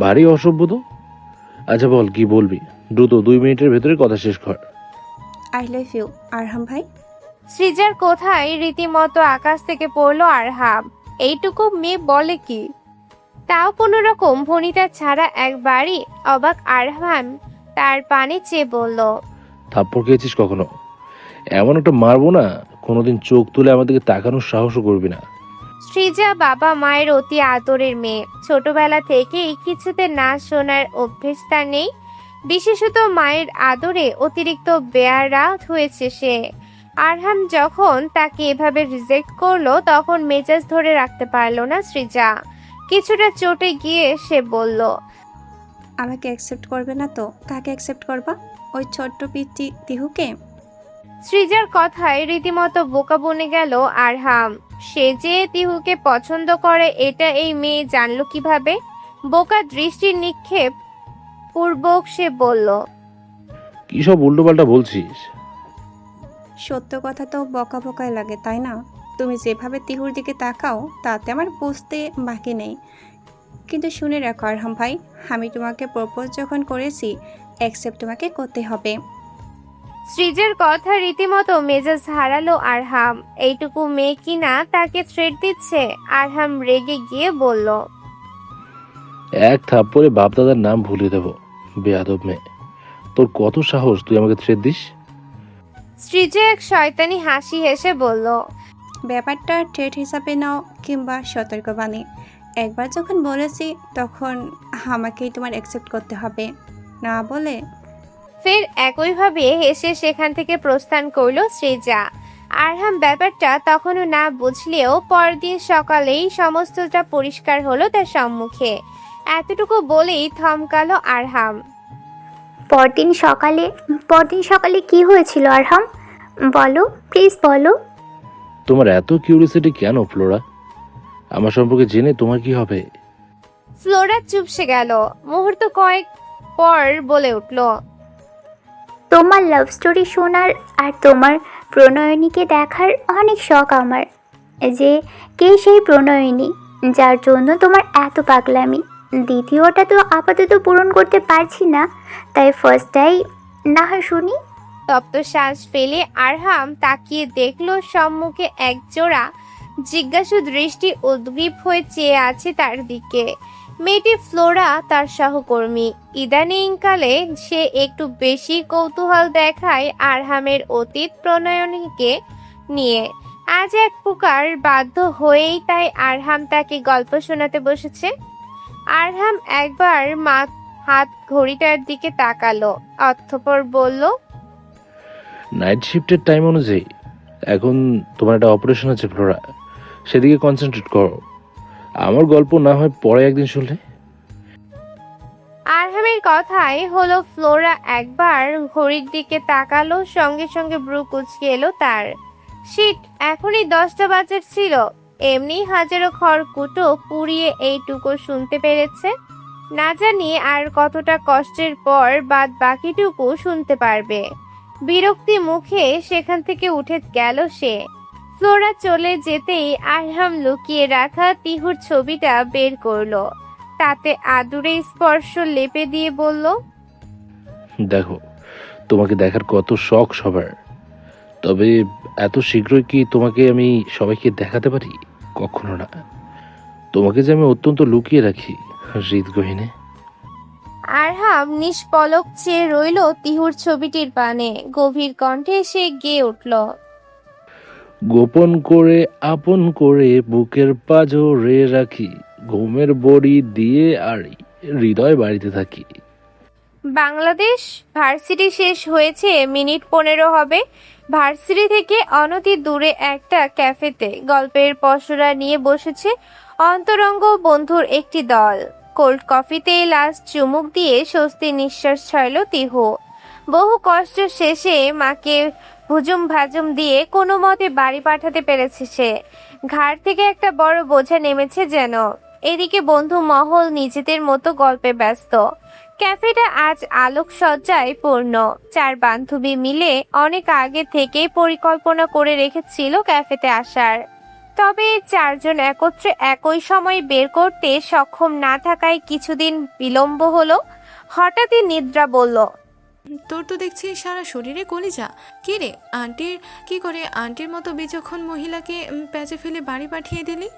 ভারী অসভ্য তো। আচ্ছা বল, কি বলবি? দ্রুত 2 মিনিটের ভেতরে কথা শেষ কর। আই লাভ ইউ আরহাম ভাই। সৃজার কোথায় রীতিমতো আকাশ থেকে পড়লো আরহাম। এইটুকু মেয়ে বলে কি? তাও কোনো রকম ভনিতা ছাড়া একবারই অবাক আরহাম তার পানে চেয়ে বলল, থাপ্পড় খেয়েছিস কখনো? এমন একটা মারবো না, কোনোদিন চোখ তুলে আমাদেরকে তাকানোর সাহসও করবি না। সৃজা বাবা মায়ের অতি আদরের মেয়ে। ছোটবেলা থেকেই কিছুতে না শোনার অভ্যেস তার নেই। বিশেষত মায়ের আদরে অতিরিক্ত বেয়ারা হয়েছে সে। আরহাম যখন তাকে এভাবে রিজেক্ট করলো তখন মেজাজ ধরে রাখতে পারলো না সৃজা। কিছুটা চটে গিয়ে সে বলল, আমাকে অ্যাকসেপ্ট করবে না তো কাকে অ্যাকসেপ্ট করবা? ওই ছোট্ট পিচ্চি তিহুকে? সৃজার কথায় রীতিমতো বোকা বনে গেল আরহাম। সে যে তিহুকে পছন্দ করে এটা এই মেয়ে জানলো কিভাবে? বোকা দৃষ্টির নিক্ষেপ পূর্বক সে বলল, কি সব উল্টোপাল্টা বলছিস? সত্য কথা তো বকা বকাই লাগে, তাই না? তুমি যেভাবে তিহুর দিকে তাকাও তাতে আমার বুঝতে বাকি নেই। কিন্তু শুনে রাখো আরহাম ভাই, আমি তোমাকে প্রপোজ যখন করেছি অ্যাকসেপ্ট তোমাকে করতে হবে। সৃজের কথা রীতিমতো মেজাজ হারালো আরহাম। এইটুকু মেয়ে কিনা তাকে থ্রেট দিচ্ছে। আরহাম রেগে গিয়ে বলল, এক থাপ্পড়ে বাপ দাদার নাম ভুলে দেবো, বেয়াদব মেয়ে। তোর কত সাহস, তুই আমাকে থ্রেট দিস? সৃজা এক শয়তানি হাসি হেসে বলল, ব্যাপারটা ট্রেড হিসাবে নাও কিংবা সতর্কবাণী। একবার যখন বলেছি তখন আমাকেই তোমার অ্যাকসেপ্ট করতে হবে, না বলে? ফের একইভাবে হেসে সেখান থেকে প্রস্থান করলো সৃজা। আরহাম ব্যাপারটা তখনও না বুঝলেও পরদিন সকালেই সমস্তটা পরিষ্কার হলো তার সম্মুখে। এতটুকু বলেই থমকালো আরহাম। পরদিন সকালে কি হয়েছিল আরহাম? বলো প্লিজ বলো। তোমার এত কিউরিয়াসিটি কেন ফ্লোরা? আমার সম্পর্কে জেনে তোমার কি হবে? ফ্লোরা চুপসে গেল। মুহূর্ত কয়েক পর বলে উঠল, তোমার লাভ স্টোরি শোনার আর তোমার প্রণয়নীকে দেখার অনেক শখ আমার। যে কে সেই প্রণয়নী যার জন্য তোমার এত পাগলামি? দ্বিতীয়টা তো আপাতত পূরণ করতে পারছি না, তাই ফার্স্টটাই না হয় শুনি। তপ্ত শ্বাস ফেলে আরহাম তাকিয়ে দেখলো সম্মুখে একজোড়া জিজ্ঞাসু দৃষ্টি উদ্গ্রীব হয়ে চেয়ে আছে তার দিকে। মেয়েটি ফ্লোরা তার সহকর্মী। ইদানিংকালে সে একটু বেশি কৌতূহল দেখায় আরহামের অতীত প্রণয়নীকে নিয়ে। আজ এক প্রকার বাধ্য হয়েই তাই আরহাম তাকে গল্প শোনাতে বসেছে। আরহাম একবার হাত ঘড়িটার দিকে তাকালো, অতঃপর বলল, নাইট শিফটের টাইম অনুযায়ী এখন তোমার একটা অপারেশন আছে ফ্লোরা, সেদিকে কনসেন্ট্রেট করো। আমার গল্প না হয় পরে একদিন শুনলে। আরহামের কথাই হলো ফ্লোরা একবার ঘড়ির দিকে তাকালো, সঙ্গে সঙ্গে ব্রু কুচকে এলো তার। শিট, এখনই 10টা বাজার ছিল। এমনি হাজারো খড়কুটো পুড়িয়ে এইটুকু শুনতে পেরেছে। না জানি আর কতটা কষ্টের পর বাদ বাকিটুকু শুনতে পারবে। বিরক্তি মুখে সেখান থেকে উঠে গেল সে। ফ্লোরা চলে যেতেই আরহাম লুকিয়ে রাখা তিহুর ছবিটা বের করলো। তাতে আদুরে স্পর্শ লেপে দিয়ে বলল, দেখো, তোমাকে দেখার কত শখ সবার, তবে এত শীঘ্রই কি তোমাকে আমি সবাইকে দেখাতে পারি? কখনো না। তোমাকে যে আমি অত্যন্ত লুকিয়ে রাখি হৃদগহীনে। আরহাম নিষ্পলক চেয়ে রইল তিহুর ছবিটির পানে। গভীর কণ্ঠে সে গেয়ে উঠল, গোপন করে আপন করে বুকের পাঁজরে রাখি, ঘুমের বড়ি দিয়ে আড়ি হৃদয় বাড়িতে থাকি। বাংলাদেশ ভার্সিটি শেষ হয়েছে মিনিট 15 হবে। ভার্সিটি থেকে অনতি দূরে একটা ক্যাফেতে গল্পের পসরা নিয়ে বসেছে অন্তরঙ্গ বন্ধুর একটি দল। কোল্ড কফিতে লাস্ট চুমুক দিয়ে স্বস্তি নিঃশ্বাস ছাড়ল তিহু। বহু কষ্ট শেষে মাকে ভুজুম ভাজুম দিয়ে কোনো মতে বাড়ি পাঠাতে পেরেছে সে। ঘাড় থেকে একটা বড় বোঝা নেমেছে যেন। এদিকে বন্ধু মহল নিজেদের মতো গল্পে ব্যস্ত। ক্যাফেটা আজ আলোকসজ্জায় পূর্ণ। 4 বান্ধবী মিলে অনেক আগে থেকেই পরিকল্পনা করে রেখেছিল ক্যাফেতে আসার। তবে 4 জন একত্রে একই সময় বের করতে সক্ষম না থাকায় কিছুদিন বিলম্ব হলো। হঠাৎই নিদ্রা বলল, তোর তো দেখছি সারা শরীরে কলিজা। কি রে, আন্টির কি করে আন্টির মতো বিচক্ষণ মহিলাকে প্যাচে ফেলে বাড়ি পাঠিয়ে দিলি?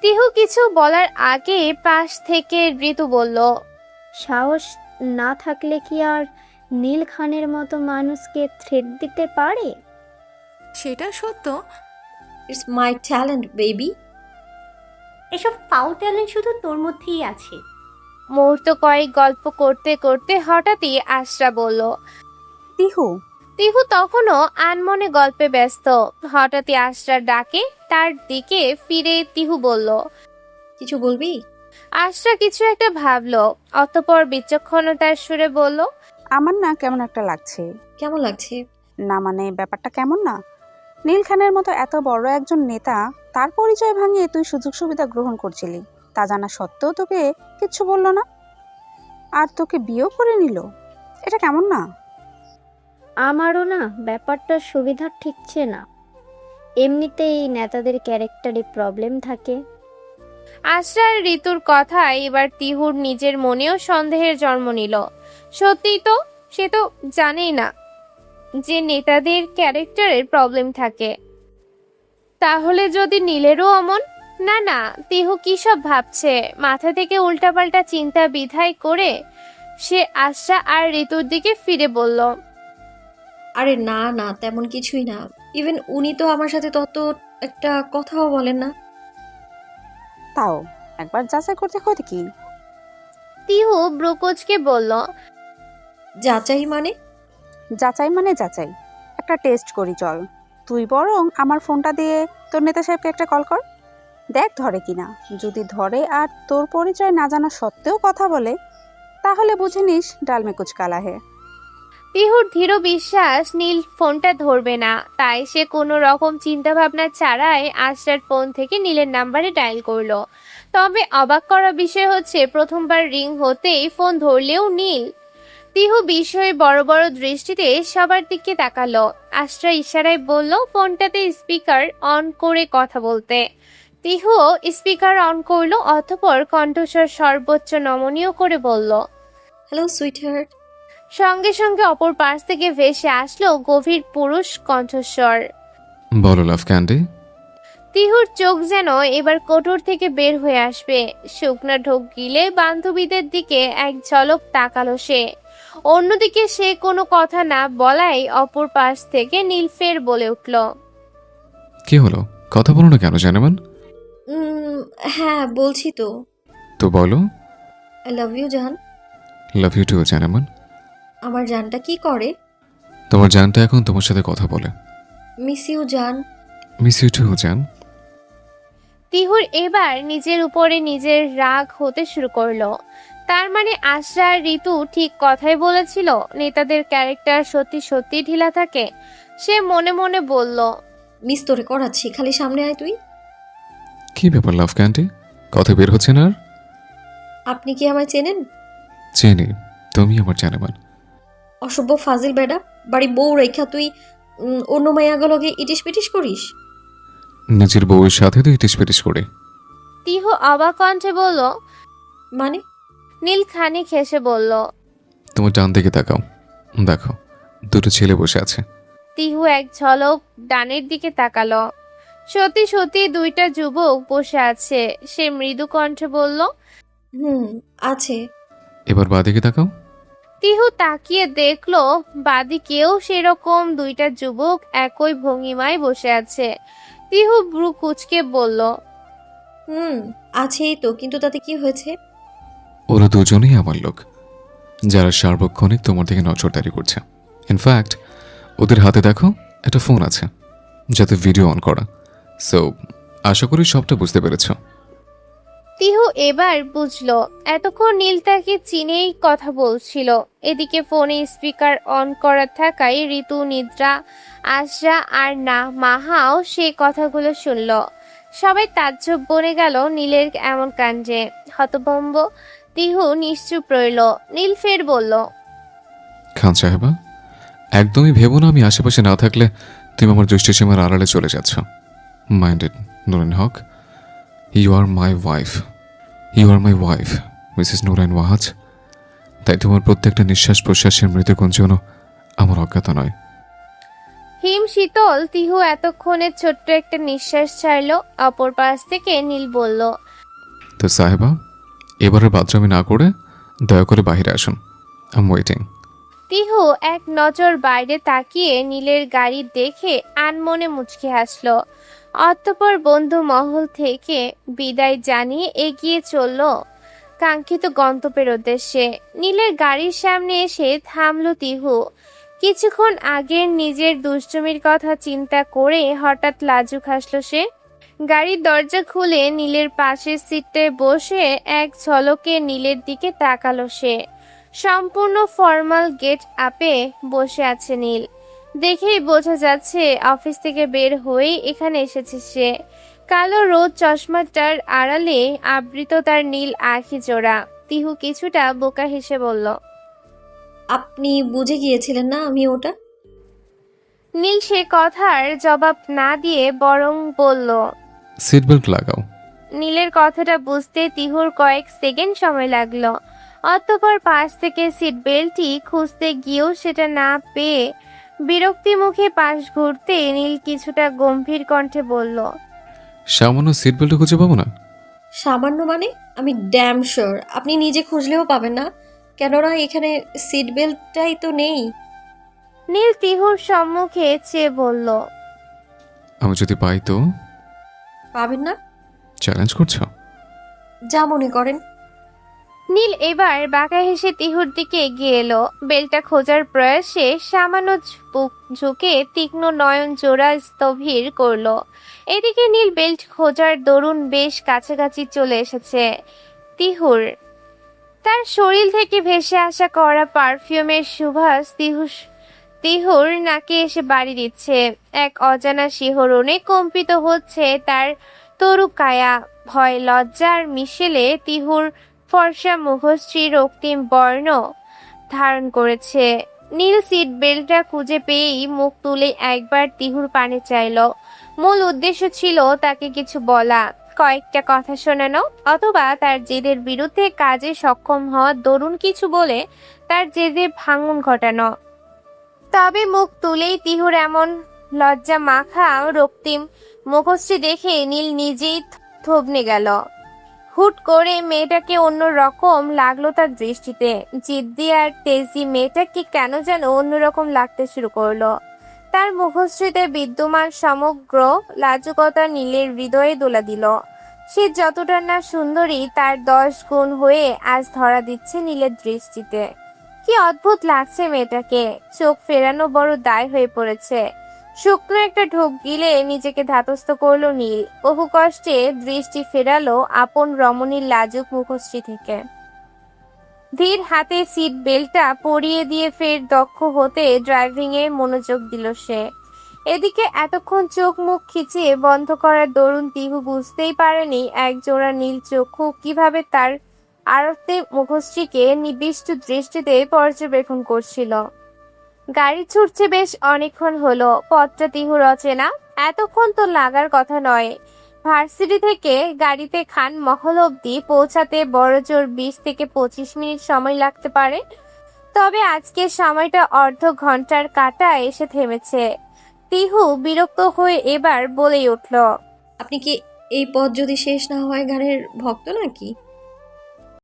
তিহু কিছু বলার আগে পাশ থেকে ঋতু বলল, সাহস না থাকলে কি আর নীল খানের মতো মানুষকে থ্রেট দিতে পারে? সেটা সত্য। It's my talent baby. এসব ফাউল ট্যালেন্ট শুধু তোর মধ্যেই আছে। মুহূর্ত কয়েক গল্প করতে করতে হঠাৎই আশরা বলল, তিহু। তিহু তখনও আনমনে গল্পে ব্যস্ত। হঠাৎই আশরার ডাকে তার দিকে ফিরে তিহু বলল, কিছু বলবি? আশরা কিছু একটা ভাবলো, অতঃপর বিচক্ষণতার সুরে বলল, আমার না কেমন একটা লাগছে। কেমন লাগছে? না মানে ব্যাপারটা কেমন না, নীল খানের মতো এত বড় একজন নেতা, তার পরিচয় ভাঙিয়ে তুই সুযোগ সুবিধা গ্রহণ করছিলি, তা জানা সত্ত্বেও তোকে কিচ্ছু বললো না, আর তোকে বিয়েও করে নিল। এটা কেমন না? আমারও না ব্যাপারটা সুবিধা ঠিকছে না। এমনিতেই নেতাদের ক্যারেক্টারে প্রবলেম থাকে। আশরার ঋতুর কথায় এবার তিহুর নিজের মনেও সন্দেহের জন্ম নিল। সত্যিই তো, সে তো জানেই না যে নেতাদের ক্যারেক্টারের প্রবলেম থাকে। তাহলে যদি নীলেরও অমন? না না, তিহু কি সব ভাবছে, মাথা থেকে উল্টাপাল্টা চিন্তা বিধায় করে সে আশা আর ঋতুর দিকে ফিরে বলল, আরে না না, তেমন কিছুই না। ইভেন উনি তো আমার সাথে তত একটা কথাও বলেন না। তাও একবার যাচাই করতে ক্ষতি কি? তিহু ব্রুকোচকে বলল, যাচাই মানে? যাচাই মানে যাচাই, একটা টেস্ট করি চল। তুই বরং আমার ফোনটা দিয়ে তোর নেতা সাহেবকে একটা কল কর, দেখ ধরে কিনা। যদি ধরে আর তোর পরিচয় না জানা সত্ত্বেও কথা বলে, তাহলে বুঝে নিস ডাল মে কুচ কালা হে। তিহুর দৃঢ় বিশ্বাস নীল ফোনটা ধরবে না, তাই সে কোনো রকম চিন্তা ভাবনা ছাড়াই আশরার ফোন থেকে নীলের নাম্বারে ডায়াল করলো। তবে অবাক করা বিষয় হচ্ছে, প্রথমবার রিং হতেই ফোন ধরলেও নীল। তিহু বিস্ময়ে বড় বড় দৃষ্টিতে সবার দিকে তাকালো। আশরা ইশারায় বলল ফোনটাতে স্পিকার অন করে কথা বলতে। তিহুও স্পিকার অন করলো, অতঃপর কণ্ঠস্বর সর্বোচ্চ নমনীয় করে বলল, হ্যালো সুইটহার্ট। সঙ্গে সঙ্গে অপর পাশ থেকে ভেসে আসলো গভীর পুরুষ কণ্ঠস্বর, বলো লাভ ক্যান্ডি। তিহুর চোখ যেন এবার কোটর থেকে বের হয়ে আসবে। শুকনা ঢোক গিলে বান্ধবীদের দিকে এক ঝলক তাকালো সে। অন্যদিকে সে কোনো কথা না বলাই অপর পাশ থেকে নীল ফের বলে উঠল, কি হলো, কথা বলো না কেন জানেমান? হ্যাঁ বলছি তো। তো বলো। আই লাভ ইউ জান। লাভ ইউ টু জানেমান। আমার জানটা কি করে? তোমার জানটা এখন তোমার সাথে কথা বলে। মিস ইউ জান। মিস ইউ টু জান। তিহুর এবার নিজের উপরে নিজের রাগ হতে শুরু করলো। তার মানে আশরা আর ঋতু ঠিক কথাই বলেছিল, নেতাদের ক্যারেক্টার সত্যি সত্যি ঢিলা থাকে। সে মনে মনে বলল, মিস তোরে করাচ্ছি, খালি সামনে আয় তুই। কি ব্যাপার লাভ ক্যান্ডি, কথা বের হচ্ছে না আর? আপনি কি আমায় চেনেন? চিনি, তুমি আমার জানেমান। অসভ্য ফাজিল বেডা, বাড়ি বউ রেখা তুই অন্য মায়াগুলোকে ইটিস পিটিস করিস। নিজের বউয়ের সাথে তো ইটিস পিটিস করে। তিহু অবাক কণ্ঠে বলল, মানে? নীল খানিক হেসে বলল, তোমার ডান দিকে তাকাও, দেখো দুটো ছেলে বসে আছে। তিহু এক ঝলক ডানের দিকে তাকালো। সত্যি সত্যি দুইটা যুবক বসে আছে। সে মৃদু কণ্ঠে বলল, আছে। এবার বাঁ দিকে তাকাও। তিহু তাকিয়ে দেখলো বাদিকেও সেরকম দুইটা যুবক একই ভঙ্গিমায় বসে আছে। তিহু ব্রু কুচকে বলল, আছেই তো, কিন্তু তাতে কি হয়েছে? ওরা দুজনেই আমার লোক, যারা সার্বক্ষণিক তোমার দিকে নজরদারি করছে। ইনফ্যাক্ট ওদের হাতে দেখো একটা ফোন আছে, যাতে ভিডিও অন করা। সো আশা করি সবটা বুঝতে পেরেছ। তিহু এবার বুঝলো, এতক্ষণ নীল তাকে চিনেই কথা বলছিল। এদিকে ফোনে স্পিকার অন করা থাকায় ঋতু, নিদ্রা, আশরা আর না মাহাও সে কথাগুলো শুনল। সবাই তাজ্জব বনে গেল নীলের এমন কাণ্ডে। হতভম্ব তিহু নিশ্চুপ রইল। নীল ফের বলল, খান সাহেবা, একদমই ভেবো না আমি আশেপাশে না থাকলে তুমি আমার দৃষ্টিসীমার আড়ালে চলে যাচ্ছ। Minded Nurain Haq, you are my wife. You are my wife Mrs Nurain Wahaj. তাই তোমার প্রত্যেকটা নিঃশ্বাস প্রশ্বাসের মৃত্যু গুঞ্জনও আমার অজ্ঞাত নয়। হিম শীতল তিহু এতক্ষণে ছোট্ট একটা নিঃশ্বাস ছাড়ল। অপর পাশ থেকে নীল বলল, তো সাহেবা, এবারের বাথরুমে না করে দয়া করে বাইরে আসুন। I am waiting. তিহু এক নজর বাইরে তাকিয়ে নীলের গাড়ি দেখে আনমনে মুচকি হাসল। অতঃপর বন্ধু মহল থেকে বিদায় জানিয়ে এগিয়ে চলল কাঙ্ক্ষিত গন্তব্যের উদ্দেশ্যে। নীলের গাড়ির সামনে এসে থামল তিহু। কিছুক্ষণ আগের নিজের দুষ্টুমির কথা চিন্তা করে হঠাৎ লাজুক হাসল সে। গাড়ির দরজা খুলে নীলের পাশের সিটটায় বসে এক ঝলকে নীলের দিকে তাকালো সে। সম্পূর্ণ ফর্মাল গেট আপে বসে আছে নীল। দেখেই বোঝা যাচ্ছে অফিস থেকে বের হয়েই এখানে এসেছে সে। কালো রোদ চশমাটার আড়ালে আবৃত তার নীল আখি জোড়া। তিহু কিছুটা বোকা হেসে বলল, আপনি বুঝে গিয়েছিলেন না আমি ওটা? নীল সে কথার জবাব না দিয়ে বরং বলল, সিট বেল্ট লাগাও। নীলের কথাটা বুঝতে তিহুর কয়েক সেকেন্ড সময় লাগলো। অতঃপর পাশ থেকে সিট বেল্টটি খুঁজতে গিয়েও সেটা না পেয়ে বিরক্তি মুখে পাশ ঘুরতে নীল কিছুটা গম্ভীর কণ্ঠে বলল, সামান্য সিট বেল্ট খুঁজে পাবো না? সামান্য মানে? আমি ড্যাম শিওর আপনি নিজে খুঁজলেও পাবেন না, কেননা এখানে সিট বেল্টটাই তো নেই। নীল তিহুর সম্মুখে চেয়ে বলল, আমি যদি পাই তো? পাবেন না? চ্যালেঞ্জ করছো? যা মনে করেন। নীল এবার বাঁকা হেসে তিহুর দিকে এগিয়ে এলো। বেলটা খোঁজার প্রয়াসে সামান্য বুক ঝুঁকে তীক্ষ্ণ নয়ন জোড়া স্থবির করলো। এদিকে নীল বেল্ট খোঁজার দরুন বেশ কাছাকাছি চলে এসেছে তিহুর। তার শরীর থেকে ভেসে আসা কড়া পারফিউমের সুবাস তিহুর নাকে এসে বাড়ি দিচ্ছে। এক অজানা শিহরণে কম্পিত হচ্ছে তার তরু কায়া। ভয় লজ্জার মিশেলে তিহুর ফর্সা মুখশ্রী রক্তিম বর্ণ ধারণ করেছে। নীল সিট বেল্টটা খুঁজে পেয়েই মুখ তুলে একবার তিহুর পানে চাইল। মূল উদ্দেশ্য ছিল তাকে কিছু বলা, কয়েকটা কথা শোনানো, অথবা তার জেদের বিরুদ্ধে কাজে সক্ষম হওয়া দরুন কিছু বলে তার জেদে ভাঙন ঘটানো। তবে মুখ তুলেই তিহুর এমন লজ্জা মাখা রক্তিম মুখশ্রী দেখে নীল নিজেই থবনে গেল। হুট করে মেয়েটাকে অন্য রকম লাগলো তার দৃষ্টিতে। জিদ্দি আর তেজি মেয়েটাকে কেন যেন অন্যরকম লাগতে শুরু করলো। তার মুখশ্রীতে বিদ্যমান সমগ্র লাজুকতা নীলের হৃদয়ে দোলা দিল। সে যতটা না সুন্দরী তার 10 গুণ হয়ে আজ ধরা দিচ্ছে নীলের দৃষ্টিতে। কি অদ্ভুত লাগছে মেয়েটাকে। চোখ ফেরানো বড় দায় হয়ে পড়েছে। শুকনো একটা ঢোক গিলে নিজেকে ধাতস্থ করলো নীল। বহু কষ্টে দৃষ্টি ফেরালো আপন রমণীর লাজুক মুখশ্রী থেকে। ধীর হাতে সিট বেল্টটা পরিয়ে দিয়ে ফের দক্ষ হতে ড্রাইভিং এ মনোযোগ দিল সে। এদিকে এতক্ষণ চোখ মুখ খিচিয়ে বন্ধ করার দরুন তিহু বুঝতেই পারেনি এক জোড়া নীল চক্ষু কিভাবে তার আরতে মুখশ্রীকে নিবিষ্ট দৃষ্টিতে পর্যবেক্ষণ করছিল। গাড়ি ছুটছে বেশ অনেকক্ষণ হলো। পথটা তিহুর অচেনা, এতক্ষণ তো লাগার কথা নয়। ভার্সিটি থেকে গাড়িতে খান মহল অবধি পৌঁছাতে বড়জোর 20 থেকে 25 মিনিট সময় লাগতে পারে। তবে আজকে সময়টা অর্ধ ঘন্টার কাটা এসে থেমেছে। তিহু বিরক্ত হয়ে এবার বলেই উঠল, আপনি কি এই পথ যদি শেষ না হয় গানের ভক্ত নাকি?